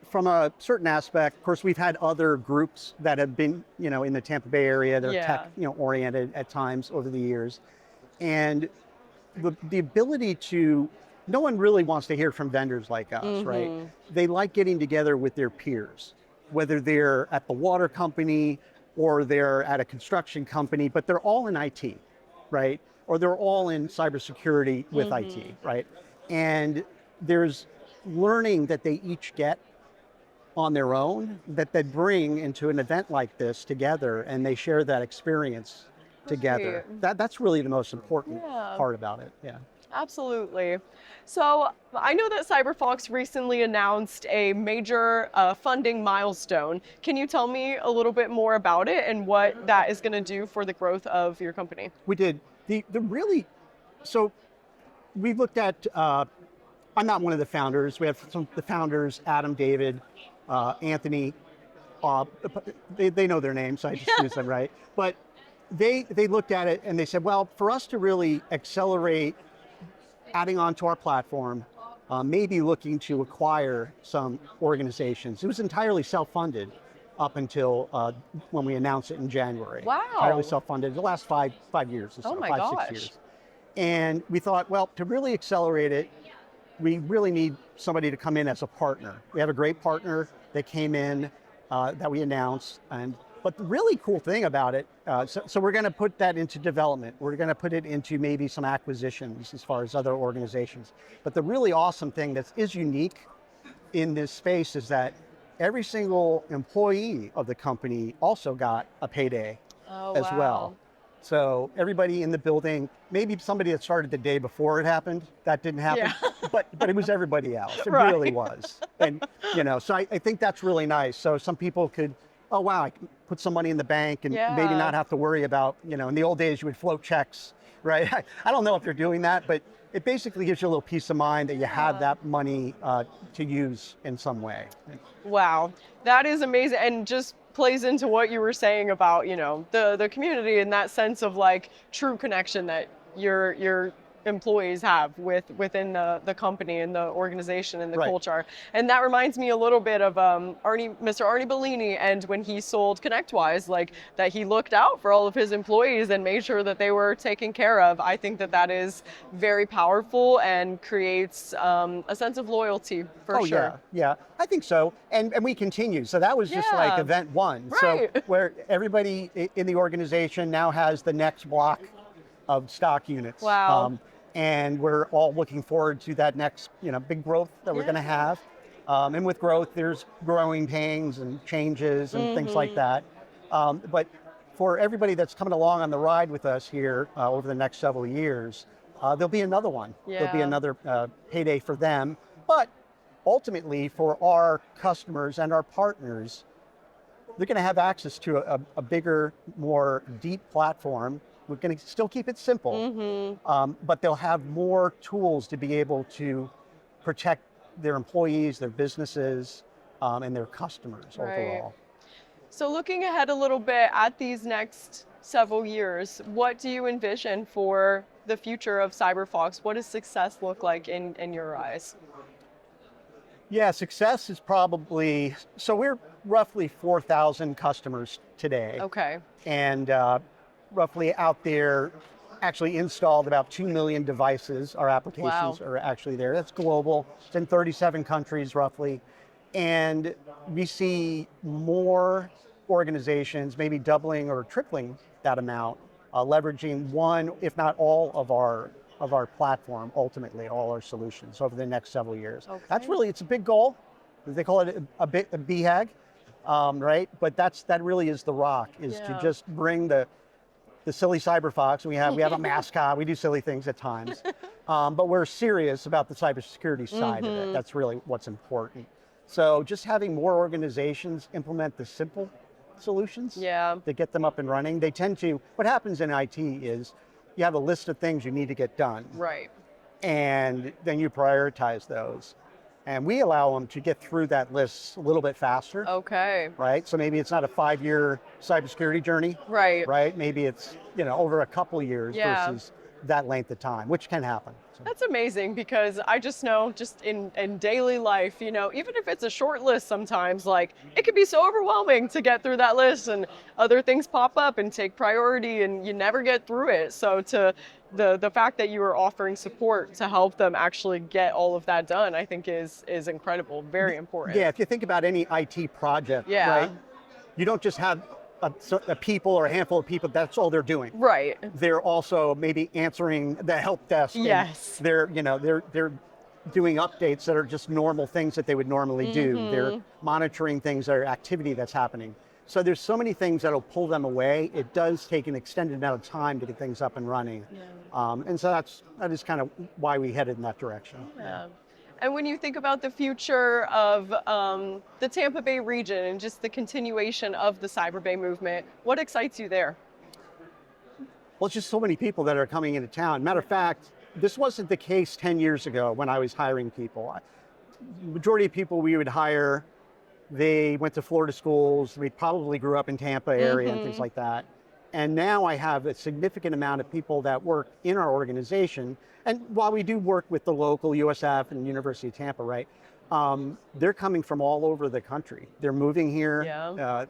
from a certain aspect, of course, we've had other groups that have been, in the Tampa Bay area. They're tech, oriented at times over the years. And the ability to, no one really wants to hear from vendors like us, right? They like getting together with their peers, whether they're at the water company or they're at a construction company, but they're all in IT, right? Or they're all in cybersecurity with IT, right? And there's learning that they each get on their own that they bring into an event like this together, and they share that experience together. That's really the most important part about it. Yeah. Absolutely. So I know that CyberFox recently announced a major funding milestone. Can you tell me a little bit more about it and what that is going to do for the growth of your company? We did. So we looked at, I'm not one of the founders. We have some of the founders, Adam, David, Anthony. They know their names, so I just use them, right? But they looked at it and they said, well, for us to really accelerate adding on to our platform, maybe looking to acquire some organizations. It was entirely self-funded up until when we announced it in January. Wow. Entirely self-funded, the last five years or so, Oh my 5-6 gosh. years. And we thought, well, to really accelerate it, we really need somebody to come in as a partner. We have a great partner that came in that we announced. But the really cool thing about it, so we're going to put that into development. We're going to put it into maybe some acquisitions as far as other organizations. But the really awesome thing that is unique in this space is that every single employee of the company also got a payday as well. So everybody in the building, maybe somebody that started the day before it happened, that didn't happen, but it was everybody else. It really was. And, so I think that's really nice. So some people could, oh, wow, I can put some money in the bank and maybe not have to worry about, in the old days you would float checks, right? I don't know if they're doing that, but it basically gives you a little peace of mind that you have that money to use in some way. Wow, that is amazing, and just plays into what you were saying about, the community and that sense of like true connection that your employees have within the company and the organization and the culture. And that reminds me a little bit of Mr. Arnie Bellini, and when he sold ConnectWise, like that he looked out for all of his employees and made sure that they were taken care of. I think that is very powerful and creates a sense of loyalty for sure. Yeah, I think so. And we continue. So that was just like event one. Right. So where everybody in the organization now has the next block of stock units. Wow. And we're all looking forward to that next, big growth that we're going to have. And with growth, there's growing pains and changes and things like that. But for everybody that's coming along on the ride with us here over the next several years, there'll be another one. There'll be another payday for them. But ultimately, for our customers and our partners, they're going to have access to a bigger, more deep platform. We're going to still keep it simple, but they'll have more tools to be able to protect their employees, their businesses, and their customers overall. So looking ahead a little bit at these next several years, what do you envision for the future of CyberFox? What does success look like in your eyes? Yeah, success is probably, so we're roughly 4,000 customers today. Okay. And roughly out there, actually installed about 2 million devices. Our applications are actually there. That's global. It's in 37 countries roughly. And we see more organizations, maybe doubling or tripling that amount, leveraging one, if not all of our platform, ultimately, all our solutions over the next several years. Okay. That's really, it's a big goal. They call it a BHAG, right? But that really is the rock, is to just bring the silly CyberFox. We have a mascot, we do silly things at times. But we're serious about the cybersecurity side of it. That's really what's important. So just having more organizations implement the simple solutions to get them up and running. They tend to, what happens in IT is you have a list of things you need to get done. Right. And then you prioritize those. And we allow them to get through that list a little bit faster. Okay. Right? So maybe it's not a 5-year cybersecurity journey. Right. Right? Maybe it's, over a couple of years versus that length of time, which can happen. So. That's amazing, because I just know just in daily life, even if it's a short list sometimes, like it can be so overwhelming to get through that list, and other things pop up and take priority and you never get through it. So to the fact that you are offering support to help them actually get all of that done, I think is incredible, very important. Yeah, if you think about any IT project, right? You don't just have a people or a handful of people, that's all they're doing. Right. They're also maybe answering the help desk. Yes. They're doing updates that are just normal things that they would normally do. They're monitoring things that are activity that's happening. So there's so many things that'll pull them away. It does take an extended amount of time to get things up and running. And so that is kind of why we headed in that direction. Yeah. And when you think about the future of the Tampa Bay region and just the continuation of the CyberBay movement, what excites you there? Well, it's just so many people that are coming into town. Matter of fact, this wasn't the case 10 years ago when I was hiring people. Majority of people we would hire, they went to Florida schools, they probably grew up in Tampa area and things like that. And now I have a significant amount of people that work in our organization. And while we do work with the local USF and University of Tampa, right, they're coming from all over the country. They're moving here,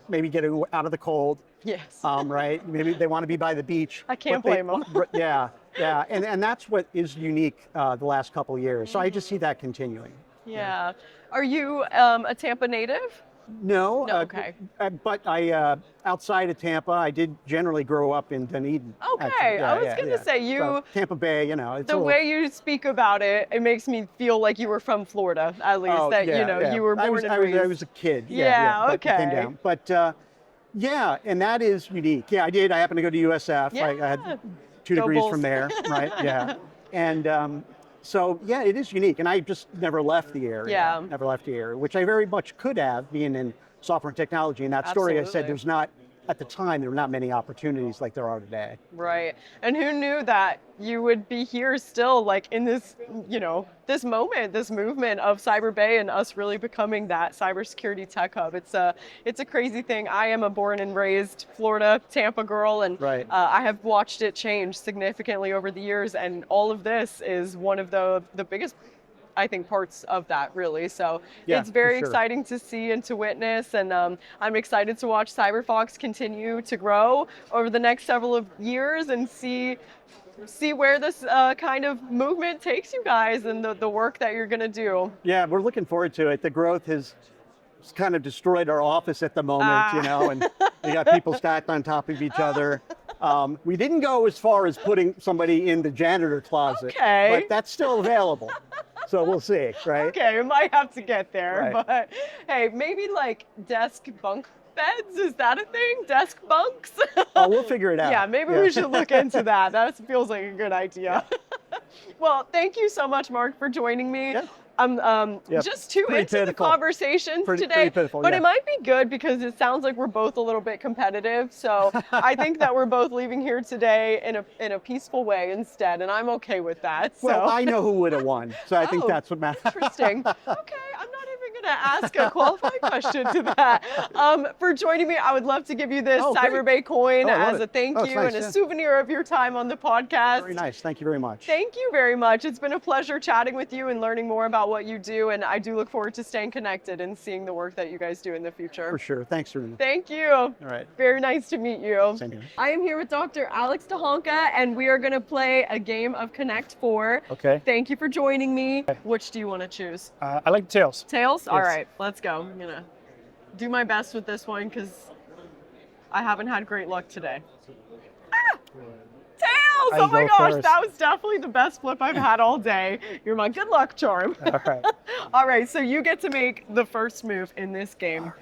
maybe getting out of the cold. Yes. Right, maybe they want to be by the beach. I can't blame them. Yeah, and that's what is unique the last couple of years. So I just see that continuing. Yeah. Are you a Tampa native? No, okay. But I outside of Tampa, I did generally grow up in Dunedin. Okay, I was going to say so Tampa Bay, it's the way you speak about it, it makes me feel like you were from Florida, at least. You were born and raised. I was a kid. Okay. Came down. But and that is unique. Yeah, I did. I happened to go to USF. Yeah. I had 2 degrees from there, right? Yeah, and. So yeah, it is unique, and I just never left the area. Yeah. Never left the area, which I very much could have, being in software and technology. In that story, I said there's not, at the time, there were not many opportunities like there are today. Right, and who knew that you would be here still, like in this, this moment, this movement of CyberBay and us really becoming that cybersecurity tech hub. It's a crazy thing. I am a born and raised Florida, Tampa girl, and I have watched it change significantly over the years, and all of this is one of the biggest, I think, parts of that, really. So it's very exciting to see and to witness, and I'm excited to watch CyberFox continue to grow over the next several of years and see where this kind of movement takes you guys and the work that you're going to do. Yeah, we're looking forward to it. The growth has kind of destroyed our office at the moment, and we got people stacked on top of each other. We didn't go as far as putting somebody in the janitor closet, but that's still available. So we'll see, right? Okay, we might have to get there, but hey, maybe like desk bunk beds, is that a thing? Desk bunks? Oh, we'll figure it out. Yeah, maybe we should look into that. That feels like a good idea. Well, thank you so much, Mark, for joining me. I'm just too into the conversation today, but it might be good because it sounds like we're both a little bit competitive. So I think that we're both leaving here today in a peaceful way instead, and I'm okay with that. So. Well, I know who would have won, so I think that's what matters. Interesting. Okay, I'm not even going to ask a qualifying question to that. For joining me, I would love to give you this CyberBay coin as a thank you and a souvenir of your time on the podcast. Very nice. Thank you very much. Thank you very much. It's been a pleasure chatting with you and learning more about what you do, and I do look forward to staying connected and seeing the work that you guys do in the future. For sure. Thanks, Sarina. Thank you. All right. Very nice to meet you. Same here. I am here with Dr. Alex Djahankhah, and we are going to play a game of Connect 4. Okay. Thank you for joining me. Which do you want to choose? I like tails. Tails? All Yes. right, let's go. I'm going to do my best with this one because I haven't had great luck today. Ah! Tails! Oh my gosh, that was definitely the best flip I've had all day. You're my good luck charm. All right. All right, so you get to make the first move in this game.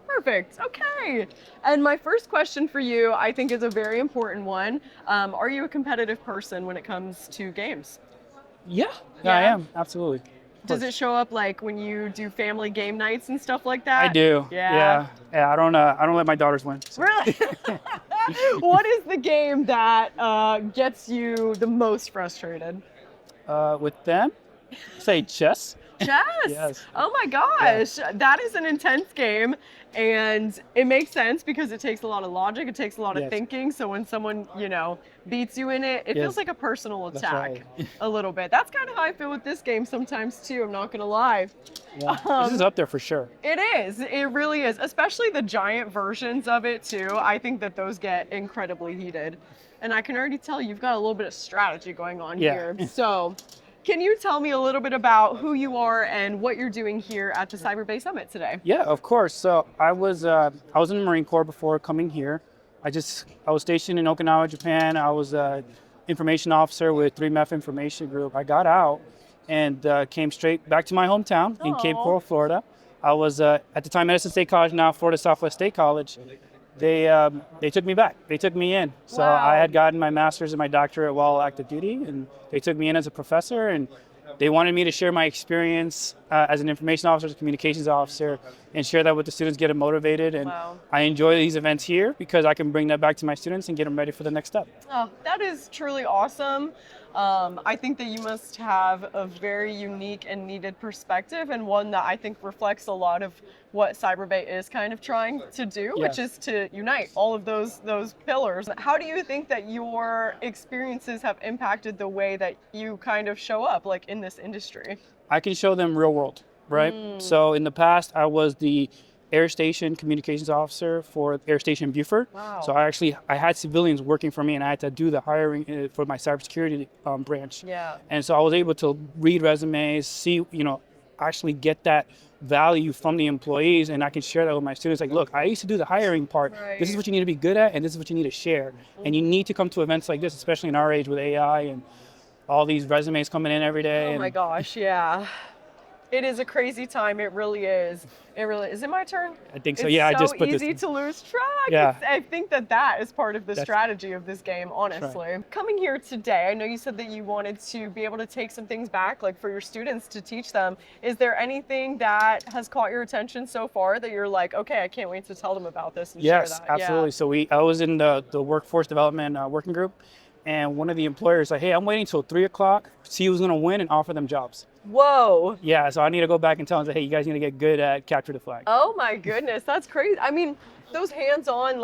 Perfect. Okay. And my first question for you, I think, is a very important one. Are you a competitive person when it comes to games? Yeah, Yeah? I am. Absolutely. Does it show up like when you do family game nights and stuff like that? I do. Yeah. Yeah. I don't let my daughters win. So. Really? What is the game that gets you the most frustrated? With them, say chess. Chess. Yes. Oh my gosh, that is an intense game, and it makes sense because it takes a lot of logic, it takes a lot of Yes. thinking. So when someone, beats you in it, it Yes. feels like a personal That's attack right. a little bit. That's kind of how I feel with this game sometimes too. I'm not gonna lie. Yeah. This is up there for sure. It is. It really is. Especially the giant versions of it too. I think that those get incredibly heated, and I can already tell you've got a little bit of strategy going on Yeah. here. So. Can you tell me a little bit about who you are and what you're doing here at the CyberBay Summit today? Yeah, of course. So I was in the Marine Corps before coming here. I was stationed in Okinawa, Japan. I was an information officer with 3MEF Information Group. I got out and came straight back to my hometown in Cape Coral, Florida. I was at the time Edison State College, now Florida Southwest State College. They took me back. They took me in. So I had gotten my master's and my doctorate while active duty, and they took me in as a professor, and they wanted me to share my experience as an information officer, as a communications officer, and share that with the students, get them motivated. And I enjoy these events here because I can bring that back to my students and get them ready for the next step. Oh, that is truly awesome. I think that you must have a very unique and needed perspective, and one that I think reflects a lot of what CyberBay is kind of trying to do, which is to unite all of those pillars. How do you think that your experiences have impacted the way that you kind of show up like in this industry? I can show them real world, right? So in the past, I was the Air Station Communications Officer for Air Station Buford. Wow. So I had civilians working for me, and I had to do the hiring for my cybersecurity branch. Yeah. And so I was able to read resumes, see, actually get that value from the employees, and I can share that with my students. Like, look, I used to do the hiring part. Right. This is what you need to be good at, and this is what you need to share. And you need to come to events like this, especially in our age with AI and all these resumes coming in every day. Oh my gosh, yeah. It is a crazy time. It really is. It really is. Is it my turn? I think so. It's Yeah, I so just put easy this. to lose track. Yeah. I think that is part of the strategy of this game, honestly. Coming here today, I know you said that you wanted to be able to take some things back, like for your students to teach them. Is there anything that has caught your attention so far that you're like, okay, I can't wait to tell them about this and share Yes, that? absolutely. So I was in the workforce development working group, and one of the employers like, hey, I'm waiting till 3 o'clock, see who's going to win and offer them jobs. Whoa. Yeah, so I need to go back and tell them, hey, you guys need to get good at capture the flag. Oh my goodness, that's crazy. I mean, those hands-on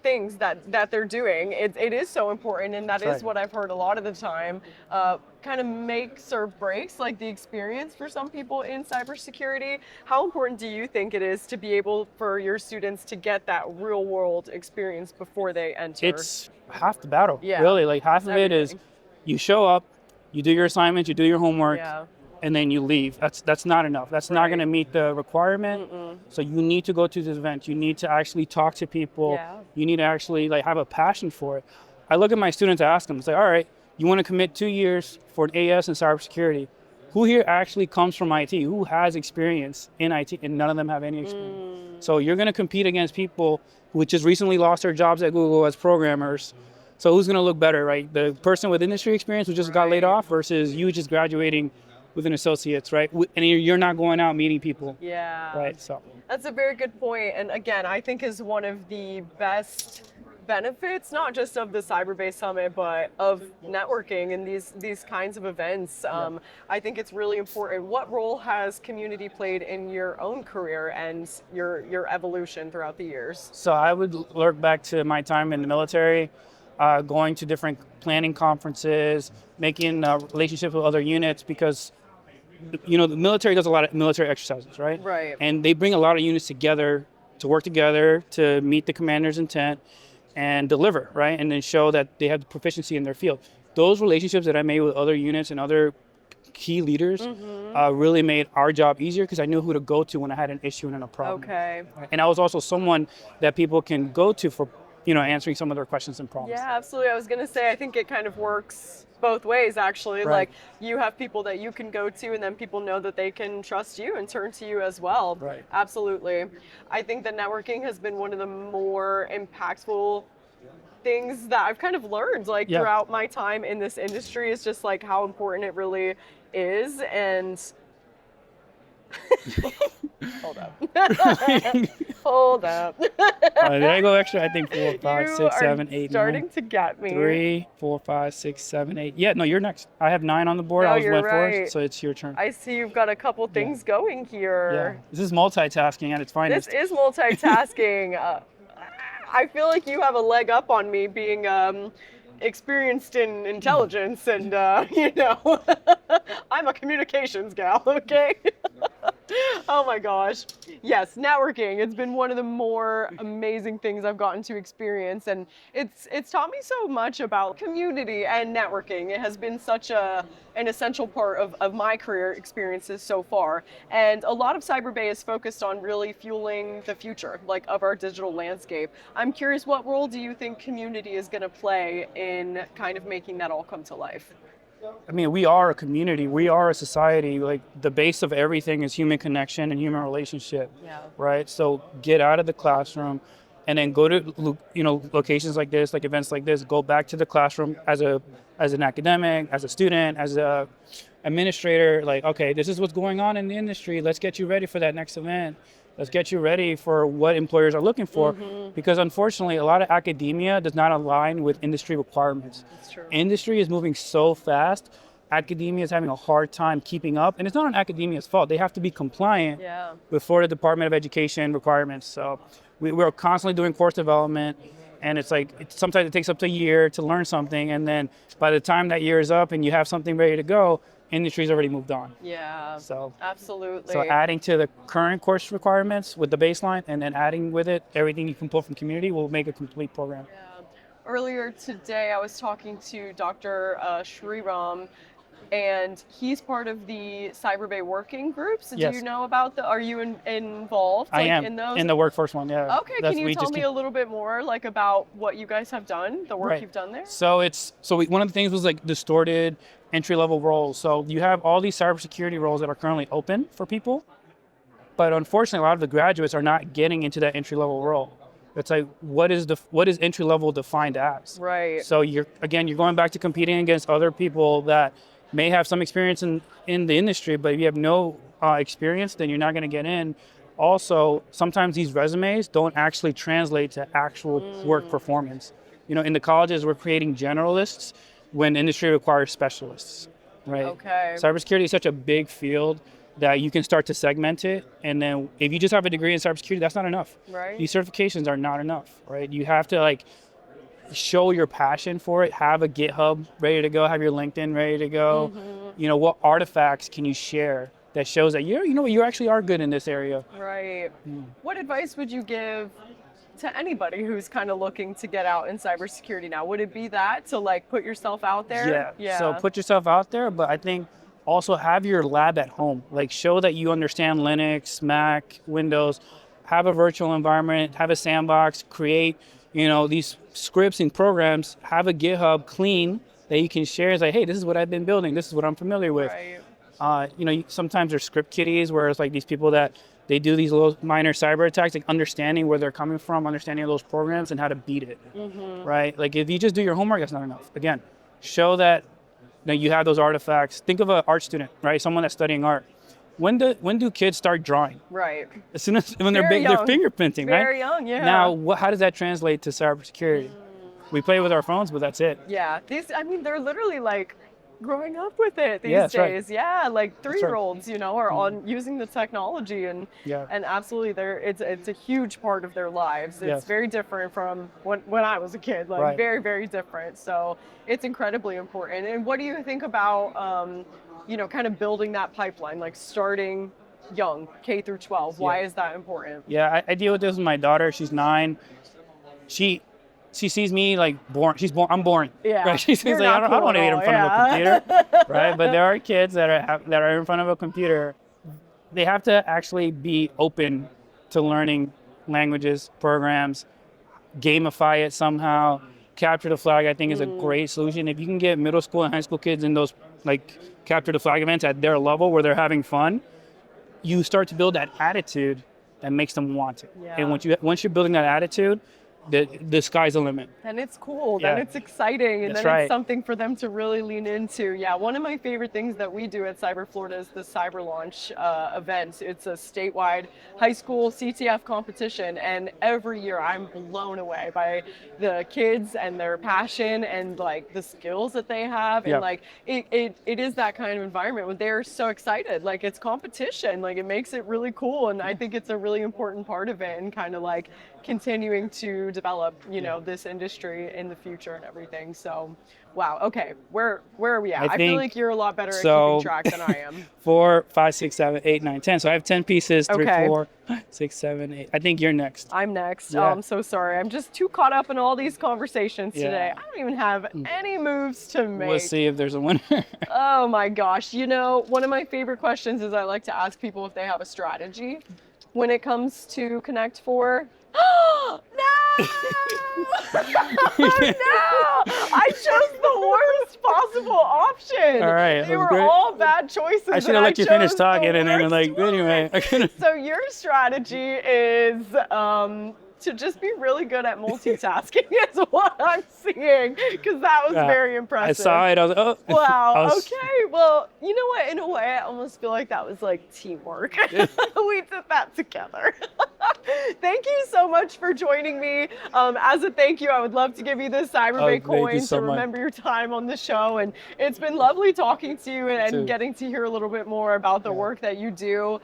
things that they're doing, it is so important, and that is what I've heard a lot of the time. Kind of makes or breaks the experience for some people in cybersecurity. How important do you think it is to be able for your students to get that real world experience before they enter? It's half the battle, Yeah, really. Half of it is everything. you show up, you do your assignments, you do your homework, Yeah. and then you leave. That's not enough. That's not going to meet the requirement. So you need to go to this event. You need to actually talk to people. Yeah. You need to actually have a passion for it. I look at my students, I ask them, it's like, all right, you want to commit 2 years for an AS in cybersecurity. Who here actually comes from IT? Who has experience in IT? And none of them have any experience. So you're going to compete against people who just recently lost their jobs at Google as programmers. So who's going to look better, right? The person with industry experience who just got laid off versus you just graduating with an associate's, right? And you're not going out meeting people. Yeah. Right, so. That's a very good point. And again, I think is one of the best benefits, not just of the CyberBay Summit, but of networking and these kinds of events. I think it's really important. What role has community played in your own career and your evolution throughout the years? So I would look back to my time in the military, going to different planning conferences, making relationships with other units, because the military does a lot of military exercises, right? Right. And they bring a lot of units together to work together to meet the commander's intent and deliver, right? And then show that they have the proficiency in their field. Those relationships that I made with other units and other key leaders really made our job easier, because I knew who to go to when I had an issue and a problem. Okay. And I was also someone that people can go to for, answering some of their questions and problems. Yeah, absolutely. I was going to say, I think it kind of works both ways, actually. Right. Like, you have people that you can go to, and then people know that they can trust you and turn to you as well. Right. Absolutely. I think that networking has been one of the more impactful things that I've kind of learned, throughout my time in this industry, is just like how important it really is. And hold up. Hold up. Did I go extra? I think 4, 5, 6, 7, 8, 9. Starting to get me. 3, 4, 5, 6, 7, 8. Yeah, no, you're next. I have 9 on the board. No, I was you're went right. first, so it's your turn. I see you've got a couple things going here. Yeah. This is multitasking at its finest. This is multitasking. I feel like you have a leg up on me, being experienced in intelligence, and I'm a communications gal, okay? Oh my gosh. Yes, networking. It's been one of the more amazing things I've gotten to experience, and it's taught me so much about community and networking. It has been such an essential part of my career experiences so far. And a lot of CyberBay is focused on really fueling the future, of our digital landscape. I'm curious, what role do you think community is going to play in kind of making that all come to life? I mean, we are a community. We are a society. Like, the base of everything is human connection and human relationship, right? So get out of the classroom and then go to, locations like this, like events like this. Go back to the classroom as an academic, as a student, as a administrator. Like, okay, this is what's going on in the industry. Let's get you ready for that next event. Let's get you ready for what employers are looking for, because unfortunately, a lot of academia does not align with industry requirements. That's true. Industry is moving so fast. Academia is having a hard time keeping up, and it's not on academia's fault. They have to be compliant before the Department of Education requirements. So we're constantly doing course development, and sometimes it takes up to a year to learn something, and then by the time that year is up and you have something ready to go, industry's already moved on. Yeah, so absolutely. So adding to the current course requirements with the baseline, and then adding with it everything you can pull from community, will make a complete program. Yeah. Earlier today, I was talking to Dr. Sriram, and he's part of the CyberBay working groups. Do you know about are you involved I am in those? In the workforce one, yeah. Okay, can you tell me a little bit more about what you guys have done, the work you've done there? So one of the things was distorted entry-level roles. So you have all these cybersecurity roles that are currently open for people, but unfortunately, a lot of the graduates are not getting into that entry-level role. It's like, what is entry-level defined as? Right. So you're going back to competing against other people that may have some experience in the industry, but if you have no experience, then you're not going to get in. Also, sometimes these resumes don't actually translate to actual work performance. In the colleges, we're creating generalists when industry requires specialists, right? Okay. Cybersecurity is such a big field that you can start to segment it, and then if you just have a degree in cybersecurity, that's not enough. Right. These certifications are not enough, right? You have to show your passion for it, have a GitHub ready to go, have your LinkedIn ready to go. What artifacts can you share that shows that you actually are good in this area? Right. What advice would you give to anybody who's kind of looking to get out in cybersecurity now? Would it be that to put yourself out there? Yeah. So put yourself out there, but I think also have your lab at home. Show that you understand Linux, Mac, Windows. Have a virtual environment, have a sandbox, create these scripts and programs, have a GitHub clean that you can share. It's like, hey, this is what I've been building. This is what I'm familiar with. Right. Sometimes there's script kiddies where it's these people that they do these little minor cyber attacks, understanding where they're coming from, understanding those programs and how to beat it, right? If you just do your homework, that's not enough. Again, show that you have those artifacts. Think of an art student, right? Someone that's studying art. when do kids start drawing? Right. As soon as when they're Very big, they're young. fingerprinting, right? Very young, yeah. Now, how does that translate to cybersecurity? We play with our phones, but that's it. Yeah, they're literally like growing up with it these Yeah, that's right. days. Yeah, like That's right. 3-year-olds, are on using the technology and Yeah. and absolutely it's a huge part of their lives. It's Yes. very different from when I was a kid, like Right. very, very different. So it's incredibly important. And what do you think about kind of building that pipeline, like starting young, K through 12? Why is that important? Yeah, I deal with this with my daughter. She's 9. She sees me like boring. I'm boring. Yeah. Right? She's You're like, I not don't want to cool be at in front all, of a computer, right? But there are kids that are in front of a computer. They have to actually be open to learning languages, programs, gamify it somehow. Capture the flag, I think, is a great solution. If you can get middle school and high school kids in those like capture the flag events at their level where they're having fun, you start to build that attitude that makes them want it. Yeah. And once you're building that attitude, the sky's the limit. And it's cool, Yeah. then it's exciting, and That's then right. it's something for them to really lean into. Yeah, one of my favorite things that we do at Cyber Florida is the Cyber Launch event. It's a statewide high school CTF competition, and every year I'm blown away by the kids and their passion and like the skills that they have. Yeah. And like it is that kind of environment when they're so excited. Like it's competition, like it makes it really cool, and I think it's a really important part of it, and kind of like continuing to develop, this industry in the future and everything. So, wow. Okay, where are we at? I feel think like you're a lot better at so. keeping track than I am. 4, 5, 6, 7, 8, 9, 10. So I have 10 pieces. 3, Okay. 4, 6, 7, 8. I think you're next. I'm next. Yeah. Oh, I'm so sorry. I'm just too caught up in all these conversations Yeah. today. I don't even have any moves to make. We'll see if there's a winner. Oh my gosh. One of my favorite questions is I like to ask people if they have a strategy when it comes to Connect 4. No! No! I chose the worst possible option. All right, They that was were great. all bad choices. I should and have let you finish chose the talking and then worst like, one. anyway. So your strategy is to just be really good at multitasking is what I'm seeing, because that was Yeah. very impressive. I saw it. I was like, oh. Wow. I was- Okay. Well, you know what? In a way, I almost feel like that was like teamwork. We did that together. Thank you so much for joining me. As a thank you, I would love to give you the CyberBay Oh, thank you coin so to much. remember your time on the show. And it's been lovely talking to you and too. getting to hear a little bit more about the work that you do.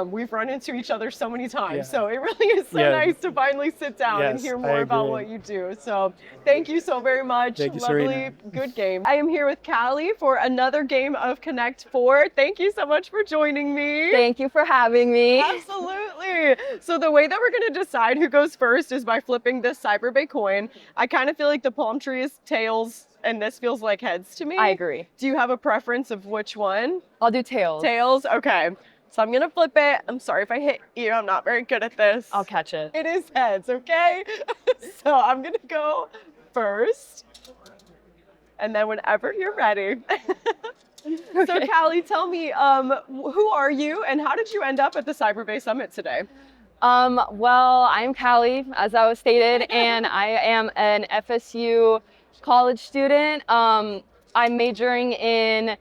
We've run into each other so many times, Yeah. so it really is so Yeah. nice to finally sit down and Yes, hear I more about agree. what you do. So thank you so very much. Thank you, Lovely, Sarina. good game. I am here with Callie for another game of Connect 4. Thank you so much for joining me. Thank you for having me. Absolutely. So the way that we're going to decide who goes first is by flipping this CyberBay coin. I kind of feel like the palm tree is tails and this feels like heads to me. I agree. Do you have a preference of which one? I'll do tails. Tails? Okay. So I'm going to flip it. I'm sorry if I hit you. I'm not very good at this. I'll catch it. It is heads, okay? So I'm going to go first. And then whenever you're ready. So Callie, tell me, who are you and how did you end up at the CyberBay Summit today? Well, I'm Callie, as I was stated, and I am an FSU college student. I'm majoring in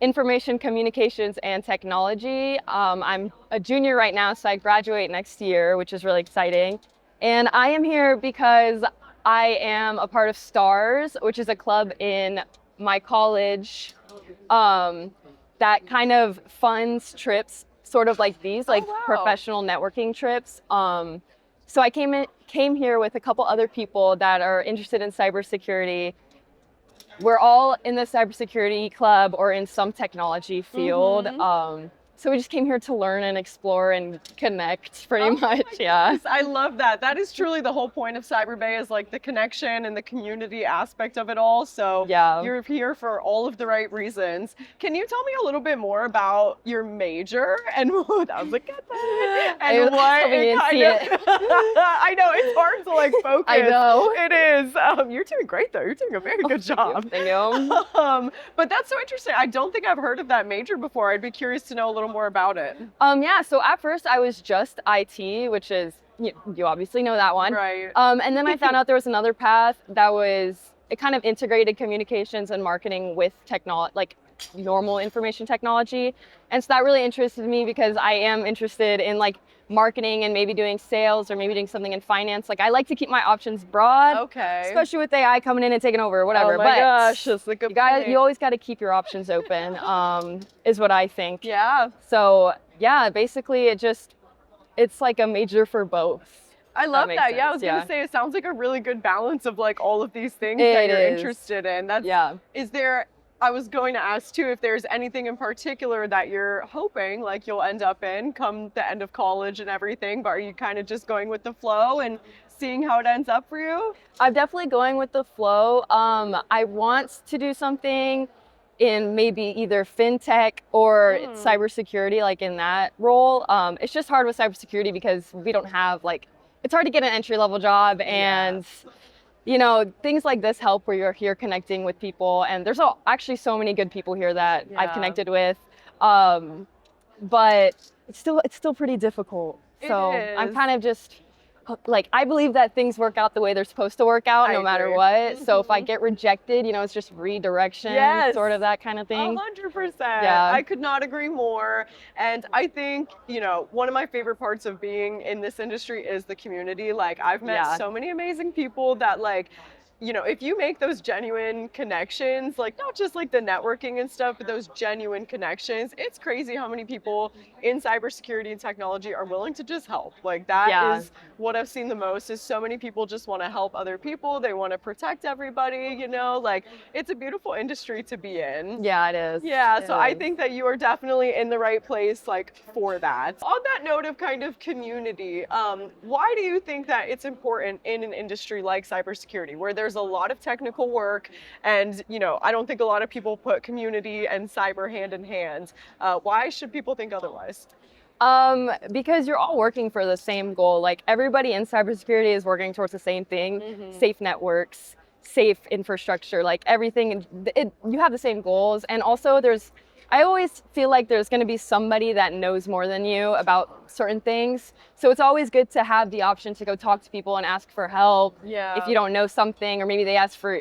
information communications and technology. I'm a junior right now, so I graduate next year, which is really exciting. And I am here because I am a part of STARS, which is a club in my college that kind of funds trips, sort of like these, like wow. professional networking trips. So I came here with a couple other people that are interested in cybersecurity. We're all in the cybersecurity club or in some technology field. So we just came here to learn and explore and connect pretty much, yeah. Yes, I love that. That is truly the whole point of CyberBay, is like the connection and the community aspect of it all. So Yeah. you're here for all of the right reasons. Can you tell me a little bit more about your major and what that was a good thing, I and was what hoping you it didn't kind see of I know it's hard to like focus. I know. It is. You're doing great though. You're doing a very good job. Thank you. But that's so interesting. I don't think I've heard of that major before. I'd be curious to know a little more about it. Yeah, so at first I was just IT, which is, you obviously know that one. Right. And then I found out there was another path that was, it kind of integrated communications and marketing with technology, like normal information technology. And so that really interested me because I am interested in like marketing and maybe doing sales or maybe doing something in finance. Like I like to keep my options broad, Okay. especially with AI coming in and taking over or whatever. Oh my but gosh, that's a good you always got to keep your options open, is what I think. Yeah. So yeah, basically it's like a major for both. I love makes that. Yeah, I sense, was gonna yeah. say it sounds like a really good balance of like all of these things It that you're is. interested in. That's Yeah. Is there I was going to ask too if there's anything in particular that you're hoping like you'll end up in come the end of college and everything, but are you kind of just going with the flow and seeing how it ends up for you? I'm definitely going with the flow. I want to do something in maybe either fintech or cybersecurity, like in that role. It's just hard with cybersecurity because we don't have like, it's hard to get an entry-level job, and you know, things like this help where you're here connecting with people, and there's actually so many good people here that I've connected with, but it's still pretty difficult. So I'm kind of just like, I believe that things work out the way they're supposed to work out no matter what. So if I get rejected, you know, it's just redirection, sort of that kind of thing. 100%. Yeah. I could not agree more. And I think, you know, one of my favorite parts of being in this industry is the community. Like I've met so many amazing people that like, you know, if you make those genuine connections, like not just like the networking and stuff, but those genuine connections, it's crazy how many people in cybersecurity and technology are willing to just help. Like that is what I've seen the most, is so many people just want to help other people. They want to protect everybody, you know, like it's a beautiful industry to be in. Yeah, it is. Yeah, so I think that you are definitely in the right place like for that. On that note of kind of community, why do you think that it's important in an industry like cybersecurity where there's a lot of technical work and, you know, I don't think a lot of people put community and cyber hand in hand. Why should people think otherwise? Because you're all working for the same goal. Like everybody in cybersecurity is working towards the same thing, safe networks, safe infrastructure, like everything. You have the same goals. And also I always feel like there's going to be somebody that knows more than you about certain things. So it's always good to have the option to go talk to people and ask for help if you don't know something, or maybe they ask for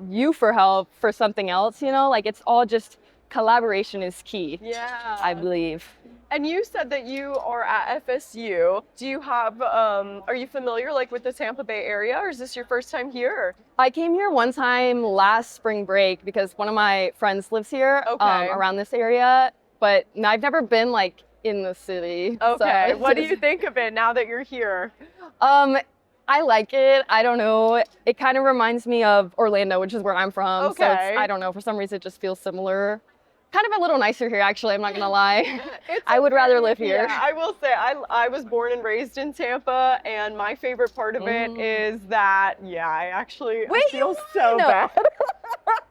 you for help for something else, you know, like it's all just collaboration is key. Yeah. I believe. And you said that you are at FSU. Do you have, are you familiar like with the Tampa Bay area, or is this your first time here? I came here one time last spring break because one of my friends lives here around this area, but I've never been like in the city. Okay, so what do you think of it now that you're here? I like it. I don't know. It kind of reminds me of Orlando, which is where I'm from. Okay. So I don't know. For some reason, it just feels similar. Kind of a little nicer here, actually. I'm not gonna lie. I would rather live here. Yeah, I will say I was born and raised in Tampa, and my favorite part of it is that I feel so bad.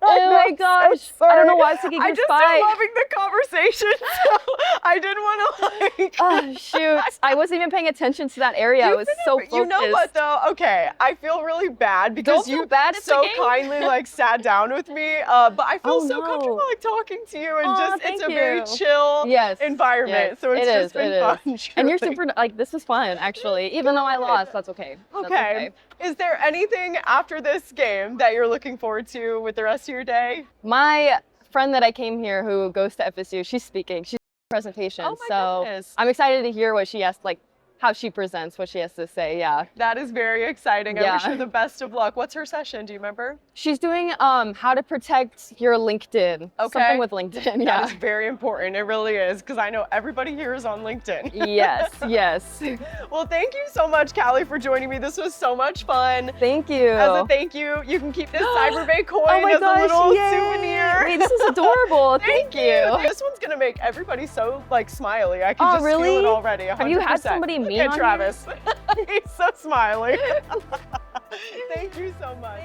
Oh my gosh! So I don't know why I was thinking I you're just fine. am loving the conversation, so I didn't want to like. Oh shoot! I wasn't even paying attention to that area. I was so focused. You know what though? Okay, I feel really bad because Don't feel bad, it's so a game. kindly like sat down with me, but I feel so comfortable like talking to you, and just thank it's a you. very chill environment. Yes, So it's just been fun. And you're truly. super like this was fun actually. Even though I lost, that's okay. That's Okay. Is there anything after this game that you're looking forward to with the rest of your day? My friend that I came here who goes to FSU, she's speaking. She's presentation. Oh my goodness. I'm excited to hear what she has, like how she presents, what she has to say. Yeah. That is very exciting. I Yeah. wish her the best of luck. What's her session? Do you remember? She's doing how to protect your LinkedIn. Okay. Something with LinkedIn. That Yeah. is very important. It really is, because I know everybody here is on LinkedIn. Yes. Well, thank you so much, Callie, for joining me. This was so much fun. Thank you. As a thank you, you can keep this CyberBay coin Oh my as gosh, a little yay. souvenir. Wait, this is adorable. Thank you. This one's gonna make everybody so like smiley. I can just really? feel it already. 100%. Have you had somebody mean Look on at Travis. He's so smiley. Thank you so much.